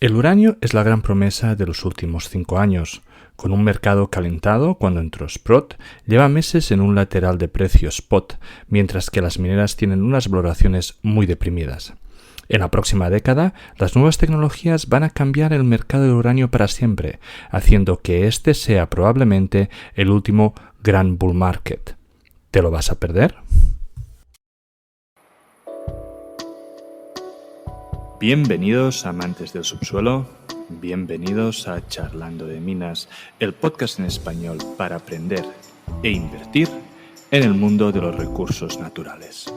El uranio es la gran promesa de los últimos 5 años. Con un mercado calentado cuando entró Sprott, lleva meses en un lateral de precio spot, mientras que las mineras tienen unas valoraciones muy deprimidas. En la próxima década, las nuevas tecnologías van a cambiar el mercado del uranio para siempre, haciendo que este sea probablemente el último gran bull market. ¿Te lo vas a perder? Bienvenidos amantes del subsuelo, bienvenidos a Charlando de Minas, el podcast en español para aprender e invertir en el mundo de los recursos naturales.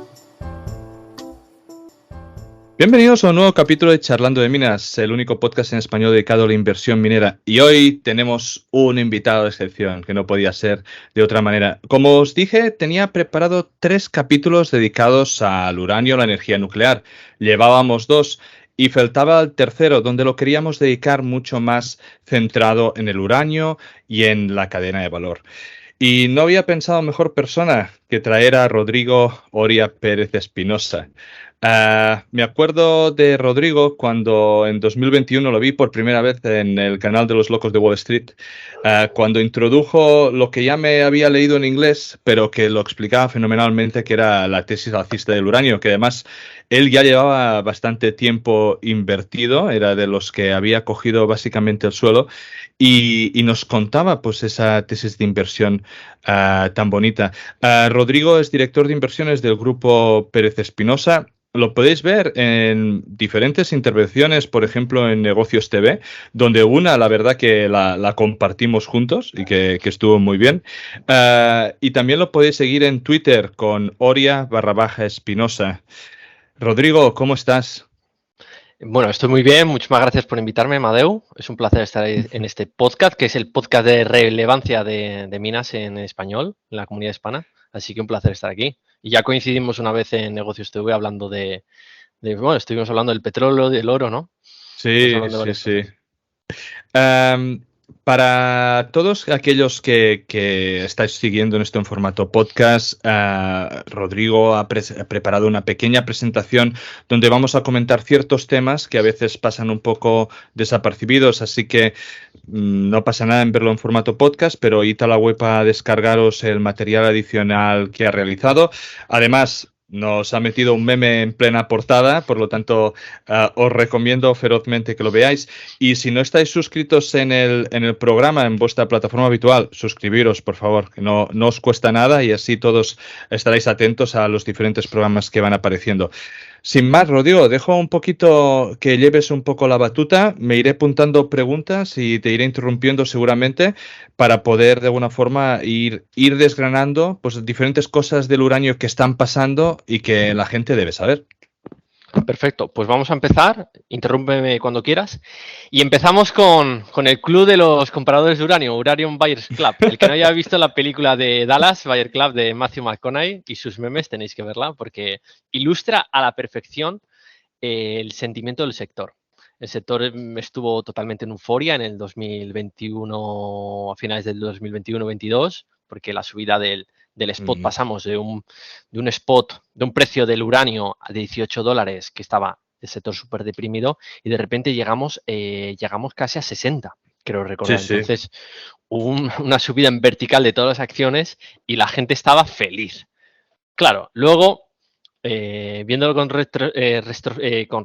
Bienvenidos a un nuevo capítulo de Charlando de Minas, el único podcast en español dedicado a la inversión minera. Y hoy tenemos un invitado de excepción, que no podía ser de otra manera. Como os dije, tenía preparado 3 capítulos dedicados al uranio, la energía nuclear. Llevábamos 2 y faltaba el tercero, donde lo queríamos dedicar mucho más centrado en el uranio y en la cadena de valor. Y no había pensado mejor persona que traer a Rodrigo Oria Pérez Espinosa. Me acuerdo de Rodrigo cuando en 2021 lo vi por primera vez en el canal de los locos de Wall Street, cuando introdujo lo que ya me había leído en inglés, pero que lo explicaba fenomenalmente, que era la tesis alcista del uranio, que además él ya llevaba bastante tiempo invertido, era de los que había cogido básicamente el suelo y nos contaba pues esa tesis de inversión tan bonita. Rodrigo es director de inversiones del grupo Pérez Espinosa. Lo podéis ver en diferentes intervenciones, por ejemplo, en Negocios TV, donde una, la verdad, que la compartimos juntos y que estuvo muy bien. Y también lo podéis seguir en Twitter con Oria_Espinosa. Rodrigo, ¿cómo estás? Bueno, estoy muy bien. Muchísimas gracias por invitarme, Amadeu. Es un placer estar en este podcast, que es el podcast de relevancia de minas en español, en la comunidad hispana. Así que un placer estar aquí. Y ya coincidimos una vez en Negocios TV hablando bueno, estuvimos hablando del petróleo, del oro, ¿no? Sí. Para todos aquellos que estáis siguiendo esto en formato podcast, Rodrigo ha preparado una pequeña presentación donde vamos a comentar ciertos temas que a veces pasan un poco desapercibidos, así que no pasa nada en verlo en formato podcast, pero id a la web a descargaros el material adicional que ha realizado. Además, nos ha metido un meme en plena portada, por lo tanto, os recomiendo ferozmente que lo veáis. Y si no estáis suscritos en el programa, en vuestra plataforma habitual, suscribiros, por favor, que no os cuesta nada y así todos estaréis atentos a los diferentes programas que van apareciendo. Sin más, Rodrigo, dejo un poquito que lleves un poco la batuta, me iré apuntando preguntas y te iré interrumpiendo seguramente para poder de alguna forma ir desgranando pues diferentes cosas del uranio que están pasando y que la gente debe saber. Perfecto, pues vamos a empezar. Interrúmpeme cuando quieras. Y empezamos con el club de los compradores de uranio, Uranium Buyers Club. El que no haya visto la película de Dallas Buyer Club de Matthew McConaughey y sus memes, tenéis que verla porque ilustra a la perfección el sentimiento del sector. El sector estuvo totalmente en euforia en el 2021, a finales del 2021-22, porque la subida del spot, pasamos de un spot, de un precio del uranio a $18, que estaba el sector súper deprimido, y de repente llegamos casi a 60, creo recordar. Sí. Entonces, hubo una subida en vertical de todas las acciones y la gente estaba feliz. Claro, luego, viéndolo con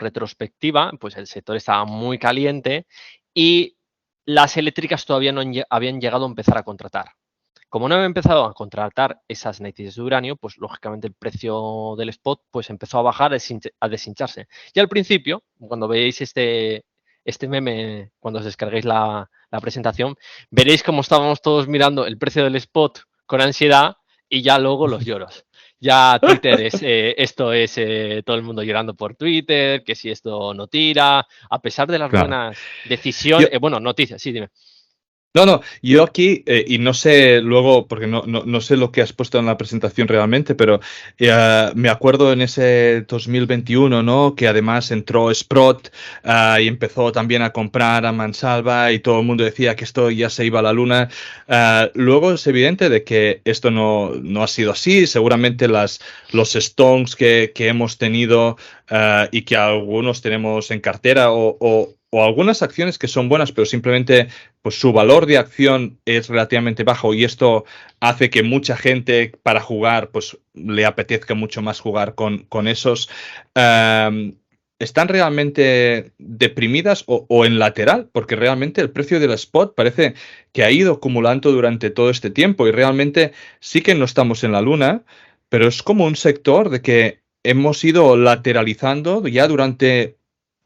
retrospectiva, pues el sector estaba muy caliente y las eléctricas todavía no habían llegado a empezar a contratar. Como no había empezado a contratar esas necesidades de uranio, pues lógicamente el precio del spot pues empezó a bajar, a deshincharse. Y al principio, cuando veáis este meme, cuando os descarguéis la presentación, veréis cómo estábamos todos mirando el precio del spot con ansiedad y ya luego los lloros. Ya Twitter esto es todo el mundo llorando por Twitter, que si esto no tira, a pesar de las buenas decisiones, noticias, sí, dime. No, yo aquí, y no sé luego, porque no sé lo que has puesto en la presentación realmente, pero me acuerdo en ese 2021, ¿no? Que además entró Sprott y empezó también a comprar a mansalva y todo el mundo decía que esto ya se iba a la luna. Luego es evidente de que esto no ha sido así. Seguramente los stones que hemos tenido y que algunos tenemos en cartera o algunas acciones que son buenas, pero simplemente pues, su valor de acción es relativamente bajo y esto hace que mucha gente para jugar pues le apetezca mucho más jugar con esos. ¿Están realmente deprimidas o en lateral? Porque realmente el precio del spot parece que ha ido acumulando durante todo este tiempo y realmente sí que no estamos en la luna, pero es como un sector de que hemos ido lateralizando ya durante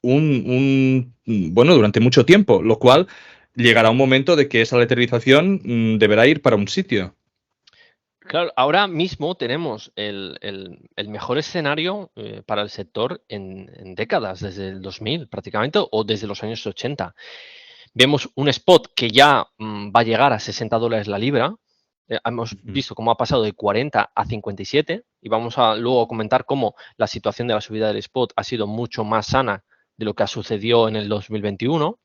bueno, durante mucho tiempo, lo cual llegará un momento de que esa lateralización deberá ir para un sitio. Claro, ahora mismo tenemos el mejor escenario para el sector en décadas, desde el 2000 prácticamente, o desde los años 80. Vemos un spot que ya va a llegar a $60 la libra. Hemos Ujú. visto cómo ha pasado de 40 a 57 y vamos a luego comentar cómo la situación de la subida del spot ha sido mucho más sana de lo que ha sucedido en el 2021.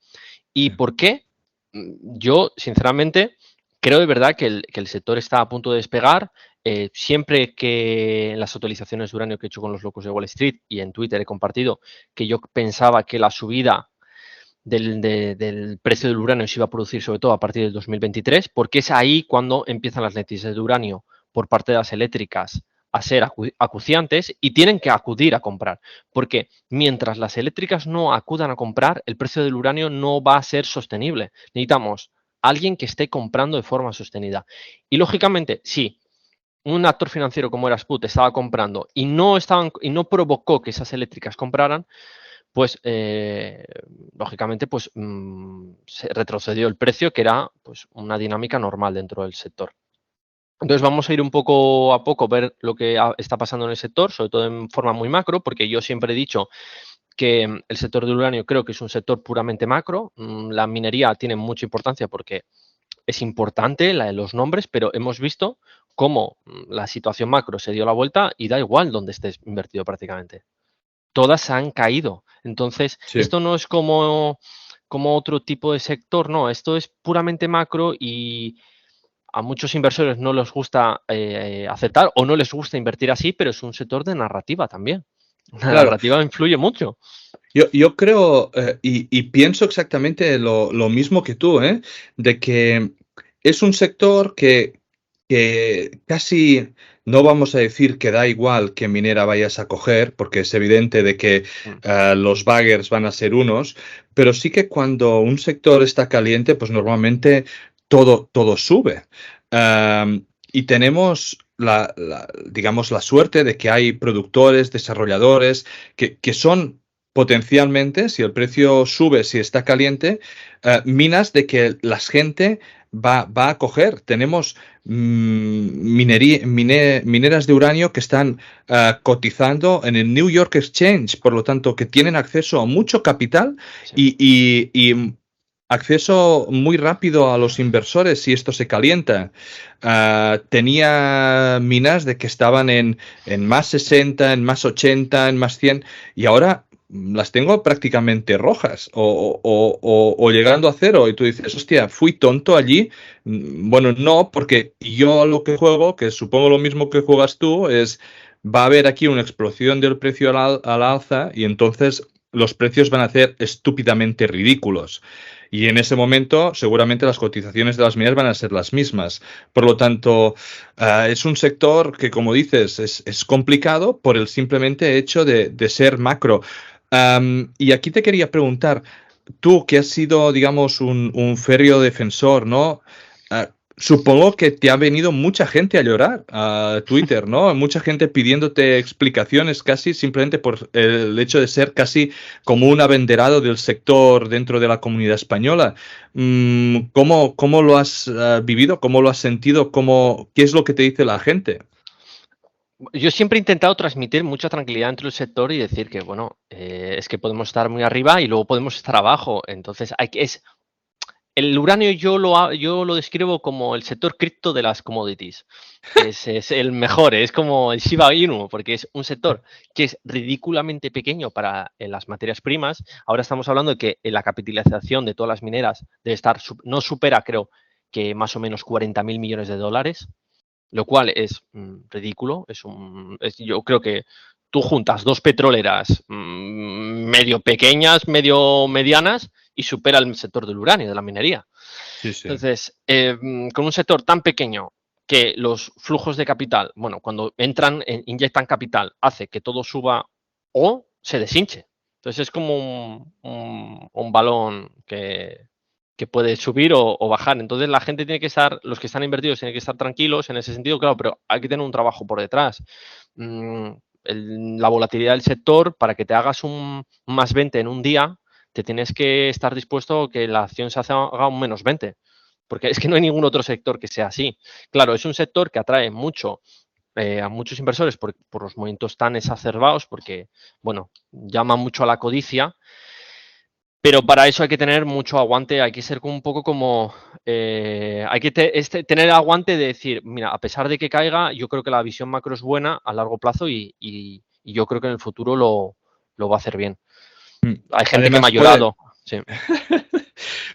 ¿Y Sí. por qué? Yo, sinceramente, creo de verdad que el sector está a punto de despegar. Siempre que en las actualizaciones de uranio que he hecho con los locos de Wall Street y en Twitter he compartido que yo pensaba que la subida del precio del uranio se iba a producir sobre todo a partir del 2023, porque es ahí cuando empiezan las noticias de uranio por parte de las eléctricas a ser acuciantes y tienen que acudir a comprar, porque mientras las eléctricas no acudan a comprar, el precio del uranio no va a ser sostenible. Necesitamos alguien que esté comprando de forma sostenida. Y lógicamente, sí, un actor financiero como era Sput estaba comprando y no provocó que esas eléctricas compraran, pues lógicamente pues se retrocedió el precio, que era pues una dinámica normal dentro del sector. Entonces vamos a ir un poco a poco a ver lo que está pasando en el sector, sobre todo en forma muy macro, porque yo siempre he dicho que el sector del uranio creo que es un sector puramente macro. La minería tiene mucha importancia porque es importante los nombres, pero hemos visto cómo la situación macro se dio la vuelta y da igual donde estés invertido prácticamente. Todas han caído. Entonces, Sí. esto no es como otro tipo de sector, no, esto es puramente macro y a muchos inversores no les gusta aceptar o no les gusta invertir así, pero es un sector de narrativa también. La Claro, narrativa influye mucho. yo creo y pienso exactamente lo mismo que tú, ¿eh? De que es un sector que casi no vamos a decir que da igual qué minera vayas a coger, porque es evidente de que Mm, los baggers van a ser unos, pero sí que cuando un sector está caliente, pues normalmente todo sube. Y tenemos digamos, la suerte de que hay productores, desarrolladores, que son potencialmente, si el precio sube, si está caliente, minas de que la gente va a coger. Tenemos mineras de uranio que están cotizando en el New York Exchange, por lo tanto, que tienen acceso a mucho capital sí, y acceso muy rápido a los inversores si esto se calienta. Tenía minas de que estaban en más 60, en más 80, en más 100 y ahora las tengo prácticamente rojas o llegando a cero y tú dices, hostia, fui tonto allí. Bueno, no, porque yo lo que juego, que supongo lo mismo que juegas tú, es va a haber aquí una explosión del precio al alza y entonces los precios van a ser estúpidamente ridículos. Y en ese momento seguramente las cotizaciones de las mineras van a ser las mismas. Por lo tanto, es un sector que, como dices, es complicado por el simplemente hecho de ser macro. Y aquí te quería preguntar, tú que has sido, digamos, un férreo defensor, ¿no? Supongo que te ha venido mucha gente a llorar a Twitter, ¿no? Mucha gente pidiéndote explicaciones casi simplemente por el hecho de ser casi como un abanderado del sector dentro de la comunidad española. ¿Cómo lo has vivido? ¿Cómo lo has sentido? ¿Qué es lo que te dice la gente? yo siempre he intentado transmitir mucha tranquilidad entre el sector y decir que, bueno, es que podemos estar muy arriba y luego podemos estar abajo. Entonces, el uranio yo lo describo como el sector cripto de las commodities. Es el mejor, es como el Shiba Inu, porque es un sector que es ridículamente pequeño para las materias primas. Ahora estamos hablando de que la capitalización de todas las mineras debe estar, no supera, creo, que más o menos 40.000 millones de dólares, lo cual es ridículo. Yo creo que tú juntas dos petroleras medio pequeñas, medio medianas y supera el sector del uranio, de la minería. Sí, sí. Entonces, con un sector tan pequeño que los flujos de capital, bueno, cuando entran, inyectan capital, hace que todo suba o se deshinche. Entonces es como un balón que puede subir o bajar. Entonces la gente tiene que estar, los que están invertidos tienen que estar tranquilos en ese sentido, claro, pero hay que tener un trabajo por detrás. La volatilidad del sector, para que te hagas un más 20 en un día, te tienes que estar dispuesto a que la acción se haga un menos 20. Porque es que no hay ningún otro sector que sea así. Claro, es un sector que atrae mucho a muchos inversores por los movimientos tan exacerbados, porque, bueno, llama mucho a la codicia, pero para eso hay que tener mucho aguante, hay que ser un poco como, hay que tener aguante de decir, mira, a pesar de que caiga, yo creo que la visión macro es buena a largo plazo y yo creo que en el futuro lo va a hacer bien. Hay gente que me ha Además, ayudado. Sí.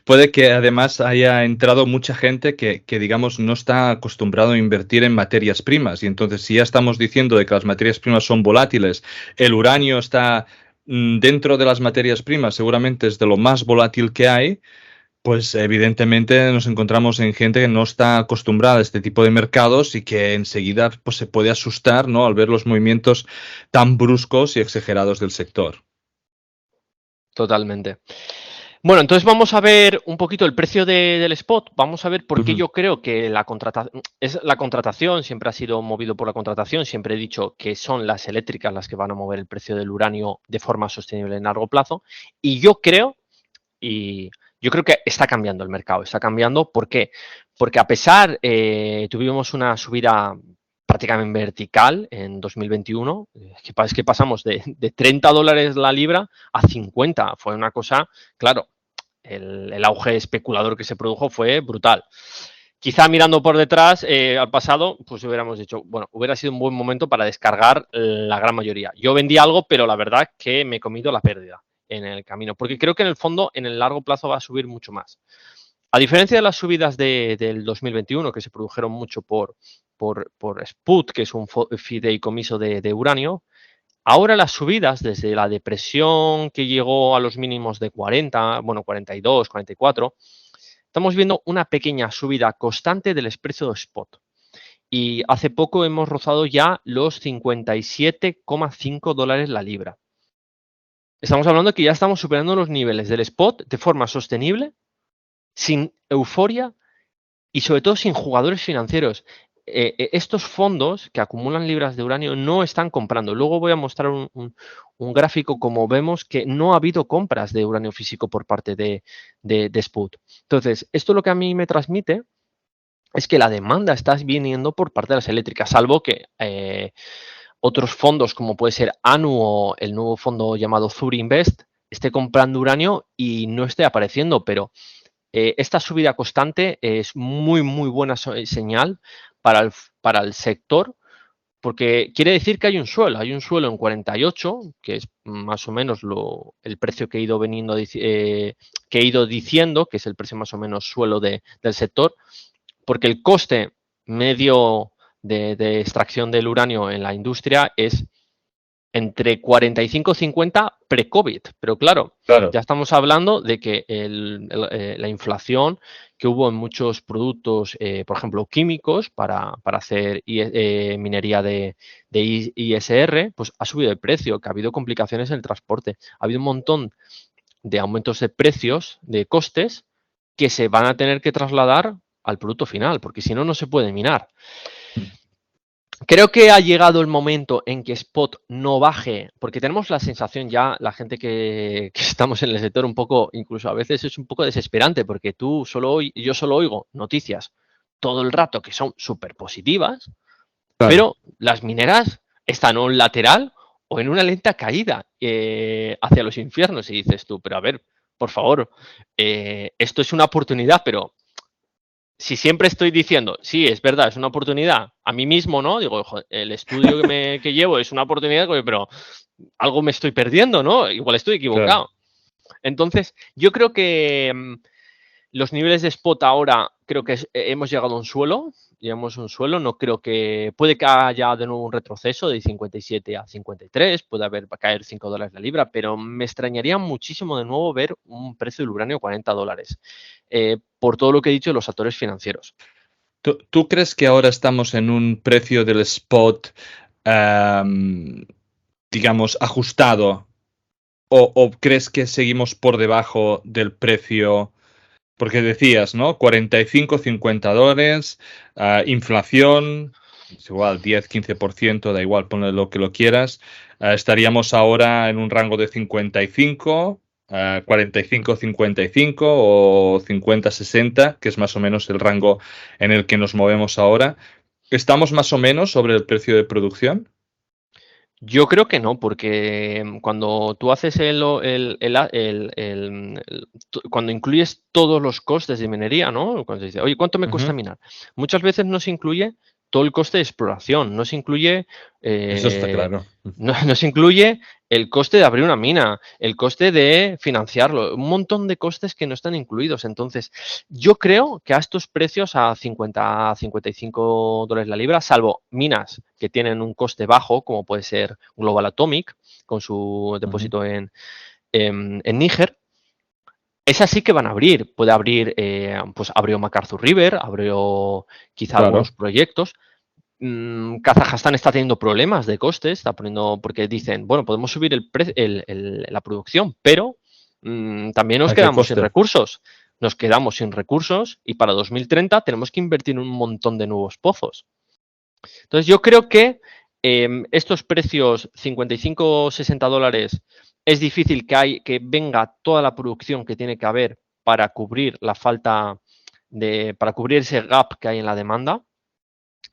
puede que además haya entrado mucha gente que, digamos, no está acostumbrado a invertir en materias primas. Y entonces, si ya estamos diciendo de que las materias primas son volátiles, el uranio está dentro de las materias primas, seguramente es de lo más volátil que hay, pues evidentemente nos encontramos en gente que no está acostumbrada a este tipo de mercados y que enseguida pues, se puede asustar, ¿no?, al ver los movimientos tan bruscos y exagerados del sector. Totalmente. Bueno, entonces vamos a ver un poquito el precio del spot. Vamos a ver por qué yo creo que la contratación siempre ha sido movido por la contratación. Siempre he dicho que son las eléctricas las que van a mover el precio del uranio de forma sostenible en largo plazo. Y yo creo que está cambiando el mercado. Está cambiando. ¿Por qué? Porque a pesar, tuvimos una subida prácticamente vertical en 2021, es que pasamos de $30 la libra a 50. Fue una cosa, claro, el auge especulador que se produjo fue brutal. Quizá mirando por detrás al pasado, pues hubiéramos dicho, bueno, hubiera sido un buen momento para descargar la gran mayoría. Yo vendí algo, pero la verdad que me he comido la pérdida en el camino, porque creo que en el fondo, en el largo plazo, va a subir mucho más. A diferencia de las subidas del 2021, que se produjeron mucho por SPUT, que es un fideicomiso de uranio, ahora las subidas, desde la depresión que llegó a los mínimos de 40, bueno, 42, 44, estamos viendo una pequeña subida constante del precio de spot. Y hace poco hemos rozado ya los $57,5 la libra. Estamos hablando de que ya estamos superando los niveles del spot de forma sostenible, sin euforia y sobre todo sin jugadores financieros. Estos fondos que acumulan libras de uranio no están comprando. Luego voy a mostrar un gráfico como vemos que no ha habido compras de uranio físico por parte de SPUT. Entonces, esto lo que a mí me transmite es que la demanda está viniendo por parte de las eléctricas, salvo que otros fondos como puede ser ANU o el nuevo fondo llamado Zurinvest esté comprando uranio y no esté apareciendo, pero esta subida constante es muy, muy buena señal para el sector, porque quiere decir que hay un suelo en 48, que es más o menos el precio que he ido diciendo, que es el precio más o menos suelo del sector, porque el coste medio de extracción del uranio en la industria es entre 45 y 50 pre-COVID. Pero claro, ya estamos hablando de que la inflación que hubo en muchos productos, por ejemplo, químicos, para hacer minería de ISR, pues ha subido el precio, que ha habido complicaciones en el transporte. Ha habido un montón de aumentos de precios, de costes, que se van a tener que trasladar al producto final, porque si no, no se puede minar. Creo que ha llegado el momento en que Spot no baje, porque tenemos la sensación ya, la gente que estamos en el sector un poco, incluso a veces es un poco desesperante, porque yo solo oigo noticias todo el rato que son súper positivas, pero las mineras están o en lateral o en una lenta caída hacia los infiernos. Y dices tú, pero a ver, por favor, esto es una oportunidad, pero si siempre estoy diciendo, sí, es verdad, es una oportunidad, a mí mismo, ¿no? Digo, joder, el estudio que llevo es una oportunidad, pero algo me estoy perdiendo, ¿no? Igual estoy equivocado. Claro. Entonces, yo creo que los niveles de spot ahora creo que hemos llegado a un suelo, no creo que, puede que haya de nuevo un retroceso de 57 a 53, puede caer $5 la libra, pero me extrañaría muchísimo de nuevo ver un precio del uranio $40, por todo lo que he dicho de los actores financieros. ¿Tú crees que ahora estamos en un precio del spot, digamos, ajustado? ¿O crees que seguimos por debajo del precio? Porque decías, ¿no? 45, $50, inflación, es igual, 10, 15%, da igual, ponle lo que lo quieras. Estaríamos ahora en un rango de 55, 45, 55 o 50, 60, que es más o menos el rango en el que nos movemos ahora. ¿Estamos más o menos sobre el precio de producción? Yo creo que no, porque cuando tú haces cuando incluyes todos los costes de minería, ¿no? Cuando se dice, oye, ¿cuánto me cuesta minar? Muchas veces no se incluye todo el coste de exploración, no se incluye, Eso está claro. no se incluye el coste de abrir una mina, el coste de financiarlo, un montón de costes que no están incluidos. Entonces, yo creo que a estos precios, a 50, a $55 la libra, salvo minas que tienen un coste bajo, como puede ser Global Atomic, con su depósito en Níger, esas sí que van a abrir. Puede abrir, pues abrió MacArthur River, abrió quizá algunos Claro. proyectos. Kazajstán está teniendo problemas de costes, está poniendo, porque dicen, bueno, podemos subir la producción, pero también nos ¿A qué quedamos sin coste? recursos. Nos quedamos sin recursos y para 2030 tenemos que invertir en un montón de nuevos pozos. Entonces, yo creo que estos precios, 55 o 60 dólares, es difícil que venga toda la producción que tiene que haber para cubrir la falta para cubrir ese gap que hay en la demanda.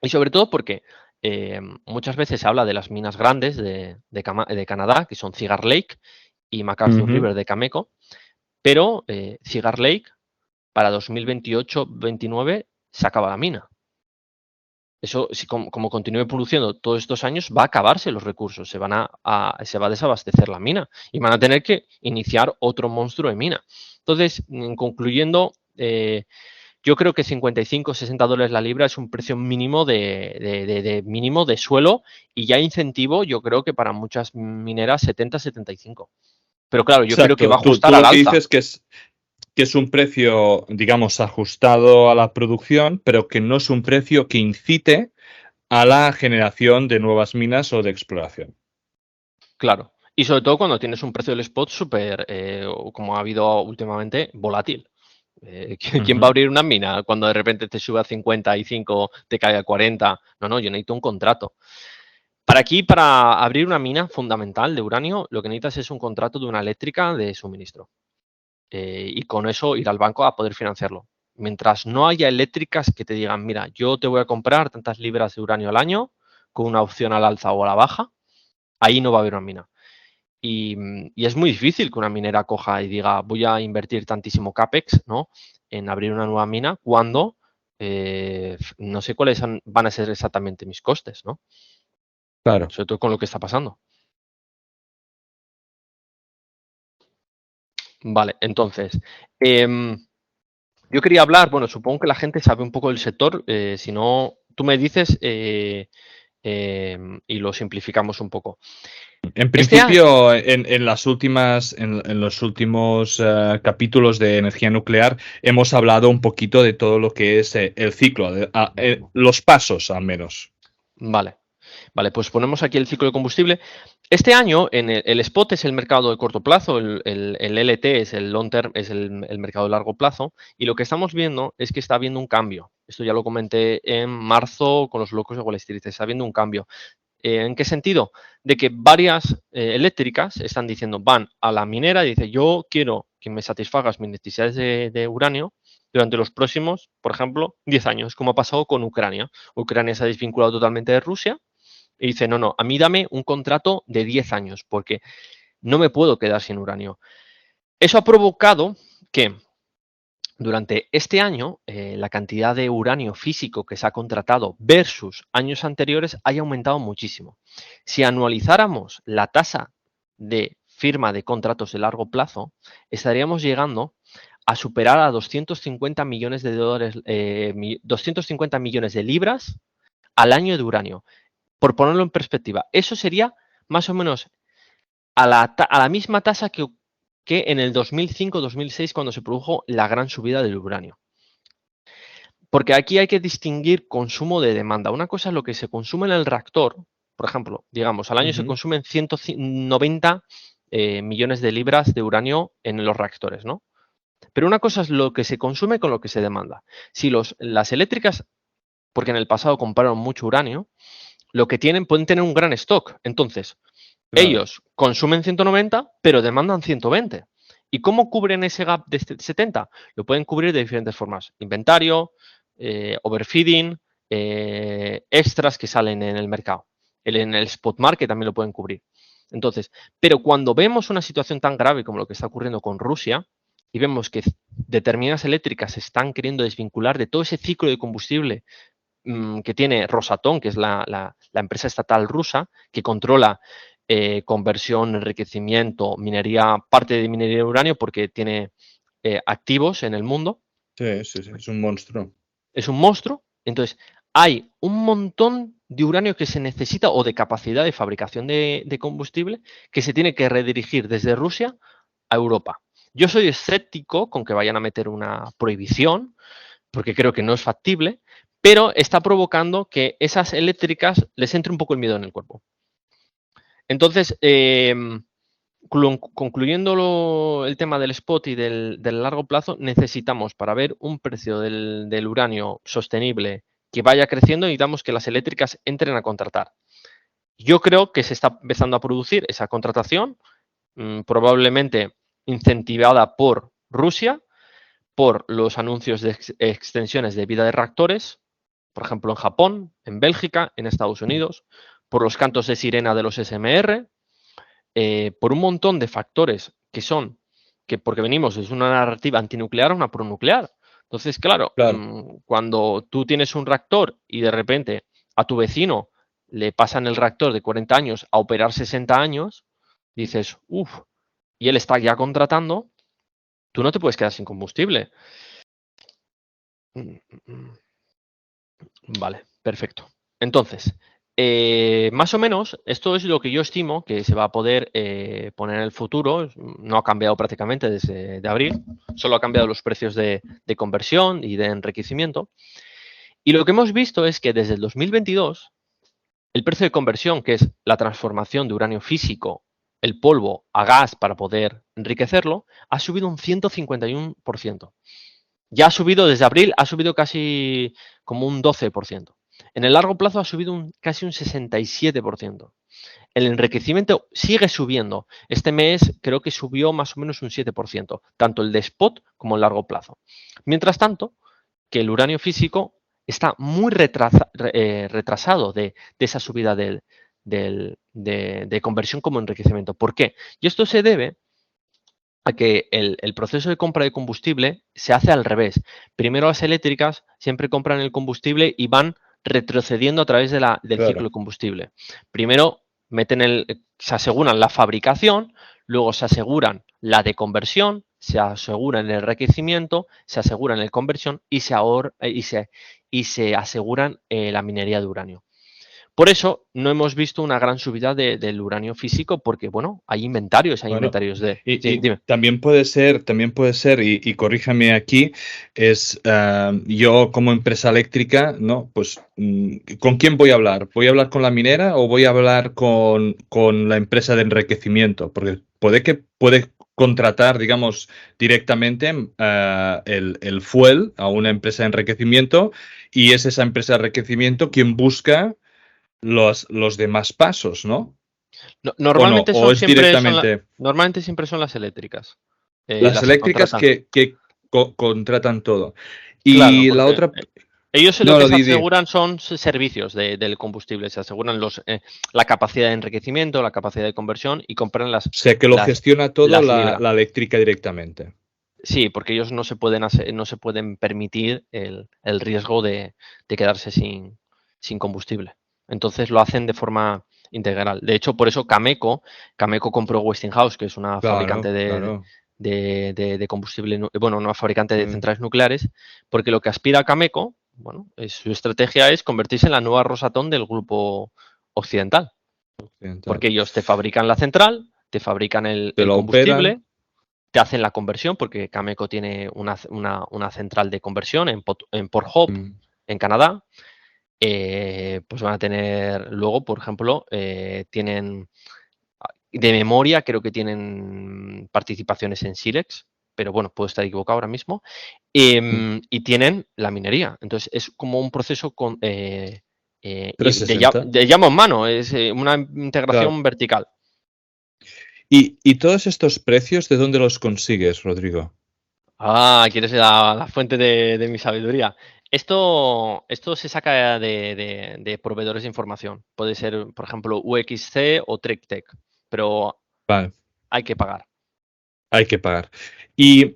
Y sobre todo porque muchas veces se habla de las minas grandes de Canadá, que son Cigar Lake y MacArthur Ujú. River de Cameco, pero Cigar Lake para 2028-29 se acaba la mina. Eso, si como continúe produciendo todos estos años, va a acabarse los recursos, se va a desabastecer la mina y van a tener que iniciar otro monstruo de mina. Entonces, concluyendo, yo creo que 55, 60 dólares la libra es un precio mínimo mínimo de suelo y ya incentivo, yo creo que para muchas mineras 70, 75. Pero claro, yo creo que va Exacto. a Tú ajustar lo al que alza. dices que es un precio, digamos, ajustado a la producción, pero que no es un precio que incite a la generación de nuevas minas o de exploración. Claro. Y sobre todo cuando tienes un precio del spot súper, como ha habido últimamente, volátil. ¿Quién va a Ujú. abrir una mina cuando de repente te sube a 55, te cae a 40? No, no, yo necesito un contrato. Para abrir una mina fundamental de uranio, lo que necesitas es un contrato de una eléctrica de suministro. Y con eso ir al banco a poder financiarlo. Mientras no haya eléctricas que te digan, mira, yo te voy a comprar tantas libras de uranio al año con una opción al alza o a la baja, ahí no va a haber una mina. Y es muy difícil que una minera coja y diga, voy a invertir tantísimo CAPEX, ¿no? En abrir una nueva mina cuando no sé cuáles van a ser exactamente mis costes, ¿no? Claro. Sobre todo con lo que está pasando. Vale, entonces, yo quería hablar, bueno, supongo que la gente sabe un poco del sector, si no, tú me dices y lo simplificamos un poco. En Este año, principio, en los últimos capítulos de energía nuclear, hemos hablado un poquito de todo lo que es el ciclo, los pasos al menos. vale. Vale, pues ponemos aquí el ciclo de combustible. Este año, el spot es el mercado de corto plazo, el LT es el long term, es el mercado de largo plazo, y lo que estamos viendo es que está habiendo un cambio. Esto ya lo comenté en marzo con los locos de Wall Street, está habiendo un cambio. ¿En qué sentido? De que varias eléctricas están diciendo, van a la minera y dice, yo quiero que me satisfagas mis necesidades de uranio durante los próximos, por ejemplo, 10 años, como ha pasado con Ucrania. Ucrania se ha desvinculado totalmente de Rusia y dice, no, no, a mí dame un contrato de 10 años porque no me puedo quedar sin uranio. Eso ha provocado que durante este año la cantidad de uranio físico que se ha contratado versus años anteriores haya aumentado muchísimo. Si anualizáramos la tasa de firma de contratos de largo plazo, estaríamos llegando a superar a 250 millones de dólares, 250 millones de libras al año de uranio. Por ponerlo en perspectiva, eso sería más o menos a la misma tasa que en el 2005-2006 cuando se produjo la gran subida del uranio. Porque aquí hay que distinguir consumo de demanda. Una cosa es lo que se consume en el reactor, por ejemplo, digamos, al año se consumen 190 millones de libras de uranio en los reactores, ¿no? Pero una cosa es lo que se consume con lo que se demanda. Si las eléctricas, porque en el pasado compraron mucho uranio, lo que pueden tener un gran stock. Entonces, ellos consumen 190, pero demandan 120. ¿Y cómo cubren ese gap de 70? Lo pueden cubrir de diferentes formas. Inventario, overfeeding, extras que salen en el mercado. En el spot market también lo pueden cubrir. Entonces, pero cuando vemos una situación tan grave como lo que está ocurriendo con Rusia y vemos que determinadas eléctricas se están queriendo desvincular de todo ese ciclo de combustible que tiene Rosatom, que es la empresa estatal rusa, que controla conversión, enriquecimiento, minería, parte de minería de uranio, porque tiene activos en el mundo. Sí, es un monstruo. Es un monstruo. Entonces, hay un montón de uranio que se necesita o de capacidad de fabricación de combustible que se tiene que redirigir desde Rusia a Europa. Yo soy escéptico con que vayan a meter una prohibición, porque creo que no es factible, pero está provocando que esas eléctricas les entre un poco el miedo en el cuerpo. Entonces, concluyendo el tema del spot y del largo plazo, necesitamos, para ver un precio del uranio sostenible que vaya creciendo, necesitamos que las eléctricas entren a contratar. Yo creo que se está empezando a producir esa contratación, probablemente incentivada por Rusia, por los anuncios de extensiones de vida de reactores, por ejemplo en Japón, en Bélgica, en Estados Unidos, por los cantos de sirena de los SMR, por un montón de factores porque venimos desde una narrativa antinuclear a una pronuclear. Entonces, claro, cuando tú tienes un reactor y de repente a tu vecino le pasan el reactor de 40 años a operar 60 años, dices, uff, y él está ya contratando, tú no te puedes quedar sin combustible. Vale, perfecto. Entonces, más o menos, esto es lo que yo estimo que se va a poder poner en el futuro. No ha cambiado prácticamente desde abril, solo ha cambiado los precios de conversión y de enriquecimiento. Y lo que hemos visto es que desde el 2022, el precio de conversión, que es la transformación de uranio físico, el polvo, a gas para poder enriquecerlo, ha subido un 151%. Ya ha subido desde abril, ha subido casi como un 12%. En el largo plazo ha subido casi un 67%. El enriquecimiento sigue subiendo. Este mes creo que subió más o menos un 7%, tanto el de spot como el largo plazo. Mientras tanto, que el uranio físico está muy retrasado de esa subida de conversión como enriquecimiento. ¿Por qué? Y esto se debe a que el proceso de compra de combustible se hace al revés. Primero las eléctricas siempre compran el combustible y van retrocediendo a través del ciclo de combustible. Primero se aseguran la fabricación, luego se aseguran la deconversión, se aseguran el enriquecimiento, se aseguran la conversión y se aseguran la minería de uranio. Por eso no hemos visto una gran subida del uranio físico porque, bueno, hay inventarios de... Dime. También puede ser, y corríjame aquí, yo como empresa eléctrica, ¿no? Pues, ¿con quién voy a hablar? ¿Voy a hablar con la minera o voy a hablar con la empresa de enriquecimiento? Porque puede contratar, digamos, directamente el fuel a una empresa de enriquecimiento y es esa empresa de enriquecimiento quien busca los demás pasos, ¿no? Normalmente directamente normalmente siempre son las eléctricas. Las eléctricas que contratan todo. Y claro, la otra... Ellos lo que se aseguran son servicios del combustible, se aseguran la capacidad de enriquecimiento, la capacidad de conversión y compran las... O sea, que lo gestiona todo la eléctrica directamente. Sí, porque ellos no se pueden permitir el riesgo de quedarse sin combustible. Entonces lo hacen de forma integral. De hecho, por eso Cameco compró Westinghouse, que es una fabricante de combustible, bueno, una fabricante de centrales nucleares, porque lo que aspira Cameco, bueno, su estrategia es convertirse en la nueva Rosatom del grupo occidental, porque ellos te fabrican la central, te fabrican el combustible, operan. te hacen la conversión, porque Cameco tiene una central de conversión en Port Hope, en Canadá. Pues van a tener luego, por ejemplo, tienen de memoria, creo que tienen participaciones en Silex, pero bueno, puedo estar equivocado ahora mismo. Y tienen la minería. Entonces es como un proceso de 360. llama en mano, es una integración Claro. vertical. ¿Y todos estos precios de dónde los consigues, Rodrigo? ¿Quieres la fuente de mi sabiduría? Esto se saca de proveedores de información. Puede ser, por ejemplo, UXC o TrickTech, pero Vale, hay que pagar. hay que pagar. Y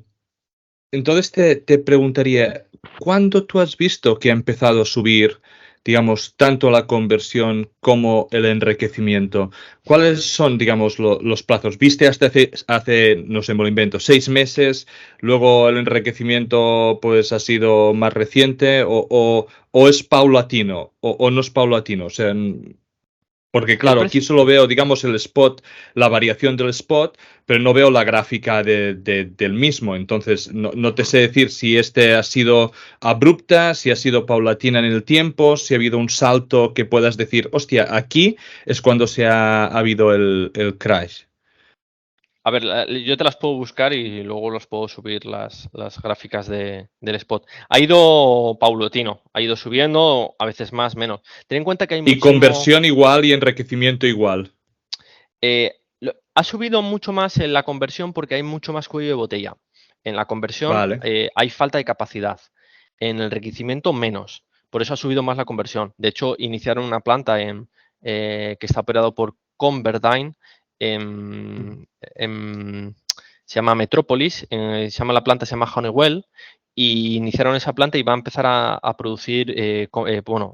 entonces te preguntaría, ¿cuándo tú has visto que ha empezado a subir, digamos, tanto la conversión como el enriquecimiento? ¿Cuáles son, digamos, los plazos? ¿Viste hasta hace, no sé, me lo invento, 6 meses? Luego el enriquecimiento, pues, ha sido más reciente o es paulatino o no es paulatino. O sea, porque El claro, aquí precio, solo veo, digamos, el spot, la variación del spot, pero no veo la gráfica del mismo. Entonces, no te sé decir si este ha sido abrupta, si ha sido paulatina en el tiempo, si ha habido un salto que puedas decir, hostia, aquí es cuando ha habido el crash. a ver, yo te las puedo buscar y luego los puedo subir las gráficas del spot. Ha ido paulatino, ha ido subiendo, a veces más, menos. Ten en cuenta que hay Y muchísimo. conversión igual y enriquecimiento igual. Ha subido mucho más en la conversión porque hay mucho más cuello de botella. En la conversión Vale. hay falta de capacidad. En el enriquecimiento menos. Por eso ha subido más la conversión. De hecho, iniciaron una planta que está operado por Converdyne. Se llama Metrópolis. La planta se llama Honeywell. Y iniciaron esa planta y va a empezar a producir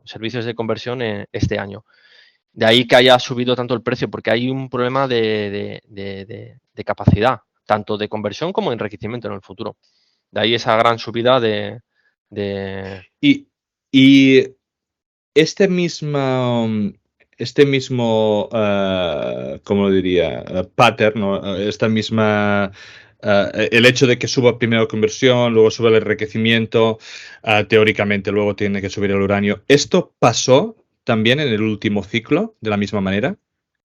servicios de conversión este año. De ahí que haya subido tanto el precio, porque hay un problema de capacidad, tanto de conversión como de enriquecimiento en el futuro. De ahí esa gran subida de. Y este mismo, ¿cómo lo diría? Pattern, ¿no? Esta misma, el hecho de que suba primero conversión, luego sube el enriquecimiento, teóricamente luego tiene que subir el uranio. ¿Esto pasó también en el último ciclo de la misma manera?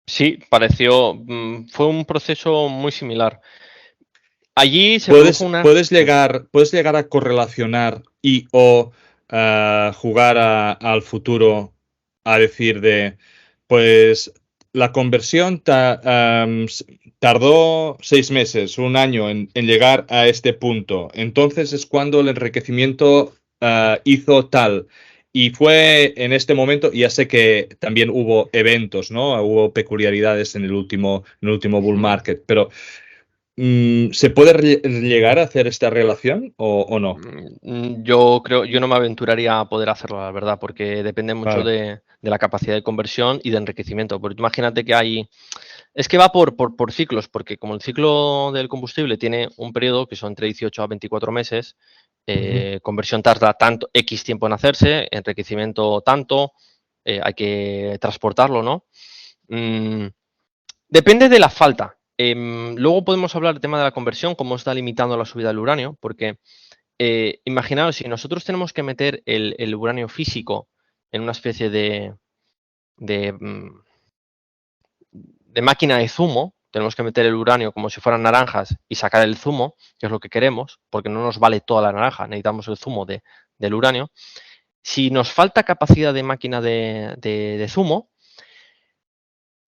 Sí, fue un proceso muy similar. Allí se produjo ¿Puedes, una. puedes llegar, puedes llegar a correlacionar y o jugar al futuro a decir de, pues la conversión tardó 6 meses, un año en llegar a este punto. Entonces es cuando el enriquecimiento hizo tal. Y fue en este momento, ya sé que también hubo eventos, ¿no? Hubo peculiaridades en el último bull market, pero ¿se puede llegar a hacer esta relación o no? Yo no me aventuraría a poder hacerlo, la verdad, porque depende mucho Vale. de la capacidad de conversión y de enriquecimiento. Porque imagínate que hay. Es que va por ciclos, porque como el ciclo del combustible tiene un periodo que son entre 18 a 24 meses, Ujú. conversión tarda tanto X tiempo en hacerse, enriquecimiento tanto, hay que transportarlo, ¿no? Mm, Depende de la falta. Luego podemos hablar del tema de la conversión, cómo está limitando la subida del uranio, porque imaginaos, si nosotros tenemos que meter el uranio físico en una especie de, mm, de máquina de zumo, tenemos que meter el uranio como si fueran naranjas y sacar el zumo, que es lo que queremos, porque no nos vale toda la naranja, necesitamos el zumo del uranio. Si nos falta capacidad de máquina de zumo,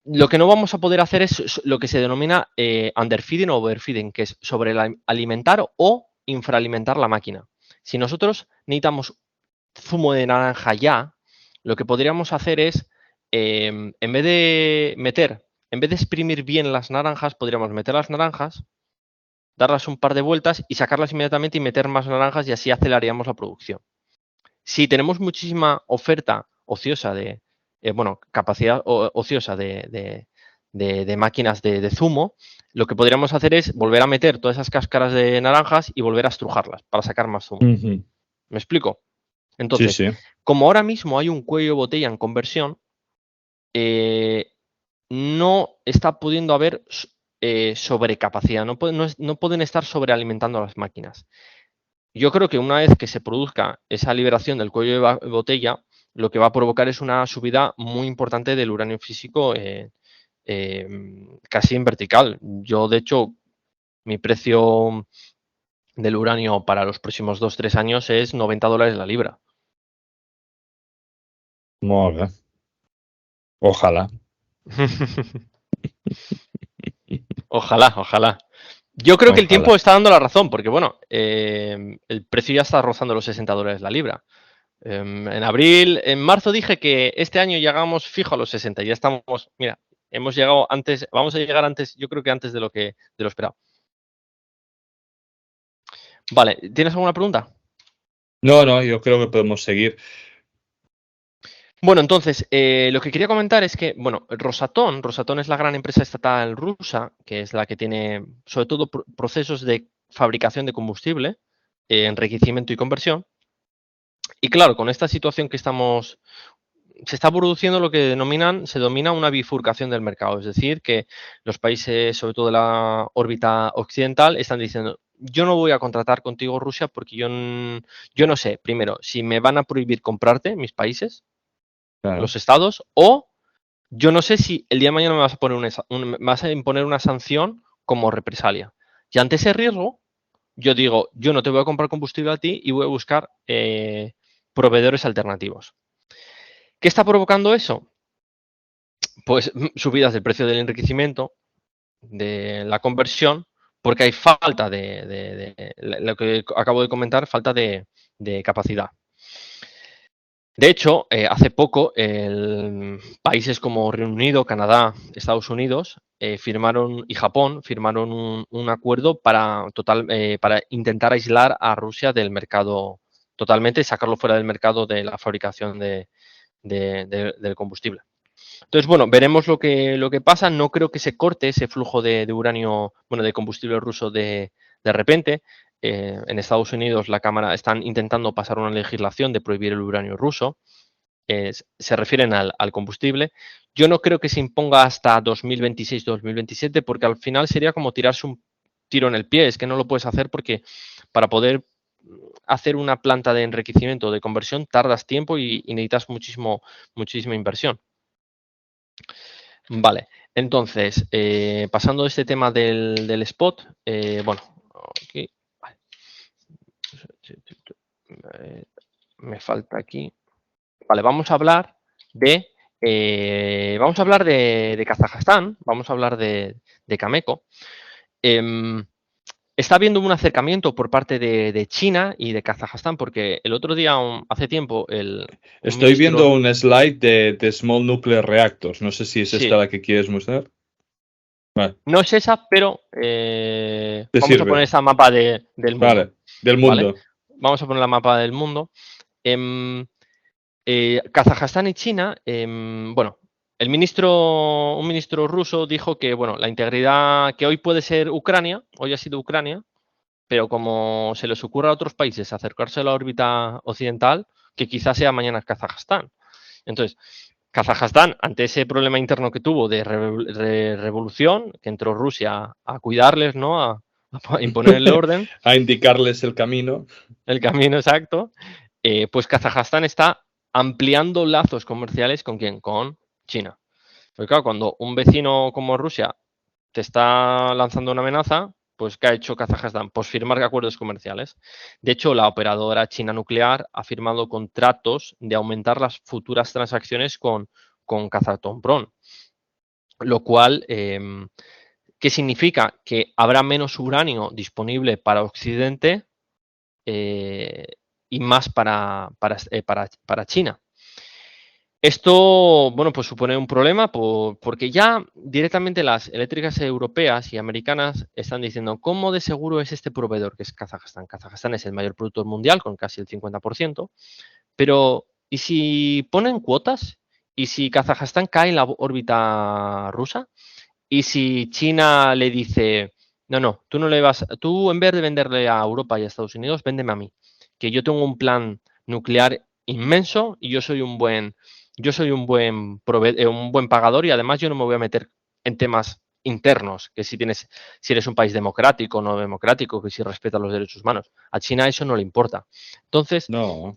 lo que no vamos a poder hacer es lo que se denomina underfeeding o overfeeding, que es sobrealimentar o infraalimentar la máquina. Si nosotros necesitamos zumo de naranja ya, lo que podríamos hacer es, en vez de exprimir bien las naranjas, podríamos meter las naranjas, darlas un par de vueltas y sacarlas inmediatamente y meter más naranjas y así aceleraríamos la producción. Si tenemos muchísima oferta ociosa capacidad ociosa de máquinas de zumo, lo que podríamos hacer es volver a meter todas esas cáscaras de naranjas y volver a estrujarlas para sacar más zumo. Ujú. ¿Me explico? Sí, Entonces, sí. como ahora mismo hay un cuello de botella en conversión, no está pudiendo haber sobrecapacidad, no pueden estar sobrealimentando las máquinas. Yo creo que una vez que se produzca esa liberación del cuello de botella, lo que va a provocar es una subida muy importante del uranio físico, casi en vertical. Yo, de hecho, mi precio del uranio para los próximos 2-3 años es $90 la libra. Molt bé. Ojalá. Ojalá, ojalá. Yo creo que el Ojalá. tiempo está dando la razón, porque bueno, el precio ya está rozando los $60 la libra. En marzo dije que este año llegamos fijo a los 60. Ya estamos, mira, hemos llegado antes, vamos a llegar antes, yo creo que antes de lo esperado. Vale, ¿tienes alguna pregunta? No, yo creo que podemos seguir. Bueno, entonces, lo que quería comentar es que, bueno, Rosatom es la gran empresa estatal rusa, que es la que tiene, sobre todo, procesos de fabricación de combustible, enriquecimiento y conversión. Y claro, con esta situación que se está produciendo lo que se domina una bifurcación del mercado. Es decir, que los países, sobre todo de la órbita occidental, están diciendo, yo no voy a contratar contigo, Rusia, porque yo no sé, primero, si me van a prohibir comprarte, mis países, Claro. los estados, o yo no sé si el día de mañana me vas a poner me vas a imponer una sanción como represalia. Y ante ese riesgo, yo digo, yo no te voy a comprar combustible a ti y voy a buscar proveedores alternativos. ¿Qué está provocando eso? Pues subidas del precio del enriquecimiento, de la conversión, porque hay falta de lo que acabo de comentar, falta de capacidad. De hecho, hace poco, países como Reino Unido, Canadá, Estados Unidos firmaron y Japón firmaron un acuerdo para intentar aislar a Rusia del mercado totalmente, sacarlo fuera del mercado de la fabricación del combustible. Entonces, bueno, veremos lo que pasa. No creo que se corte ese flujo de uranio, bueno, de combustible ruso de repente. En Estados Unidos la Cámara están intentando pasar una legislación de prohibir el uranio ruso. Se refieren al combustible. Yo no creo que se imponga hasta 2026-2027 porque al final sería como tirarse un tiro en el pie. Es que no lo puedes hacer porque para poder hacer una planta de enriquecimiento o de conversión tardas tiempo y necesitas muchísima inversión. Vale, entonces, pasando de este tema del spot, bueno, aquí, vale. Me falta aquí. Vale, vamos a hablar de Kazajstán, vamos a hablar de Cameco. Está habiendo un acercamiento por parte de China y de Kazajstán, porque el otro día, hace tiempo, Estoy viendo un slide de Small Nuclear Reactors. No sé si es esta la que quieres mostrar. Vale. No es esa, pero vamos a poner esa mapa del mundo. Vale, del mundo. ¿Vale? Vamos a poner la mapa del mundo. Kazajstán y China, bueno, un ministro ruso dijo que, bueno, la integridad que hoy puede ser Ucrania, hoy ha sido Ucrania, pero como se les ocurra a otros países acercarse a la órbita occidental, que quizás sea mañana Kazajstán. Entonces, Kazajstán, ante ese problema interno que tuvo de revolución, que entró Rusia a cuidarles, ¿no? A imponer el orden. A indicarles el camino. El camino exacto. Pues Kazajstán está ampliando lazos comerciales ¿con quién? Con China. Porque claro, cuando un vecino como Rusia te está lanzando una amenaza, pues ¿qué ha hecho Kazajstán? Pues firmar acuerdos comerciales. De hecho, la operadora china nuclear ha firmado contratos de aumentar las futuras transacciones con Kazatomprom. Lo cual, ¿qué significa? Que habrá menos uranio disponible para Occidente y más para China. Esto, bueno, pues supone un problema porque ya directamente las eléctricas europeas y americanas están diciendo cómo de seguro es este proveedor que es Kazajstán. Kazajstán es el mayor productor mundial con casi el 50%, pero ¿y si ponen cuotas? ¿Y si Kazajstán cae en la órbita rusa? Y si China le dice, no, tú en vez de venderle a Europa y a Estados Unidos, véndeme a mí, que yo tengo un plan nuclear inmenso y un buen pagador y además yo no me voy a meter en temas internos, que si eres un país democrático o no democrático, que si respetas los derechos humanos. A China eso no le importa. Entonces, No,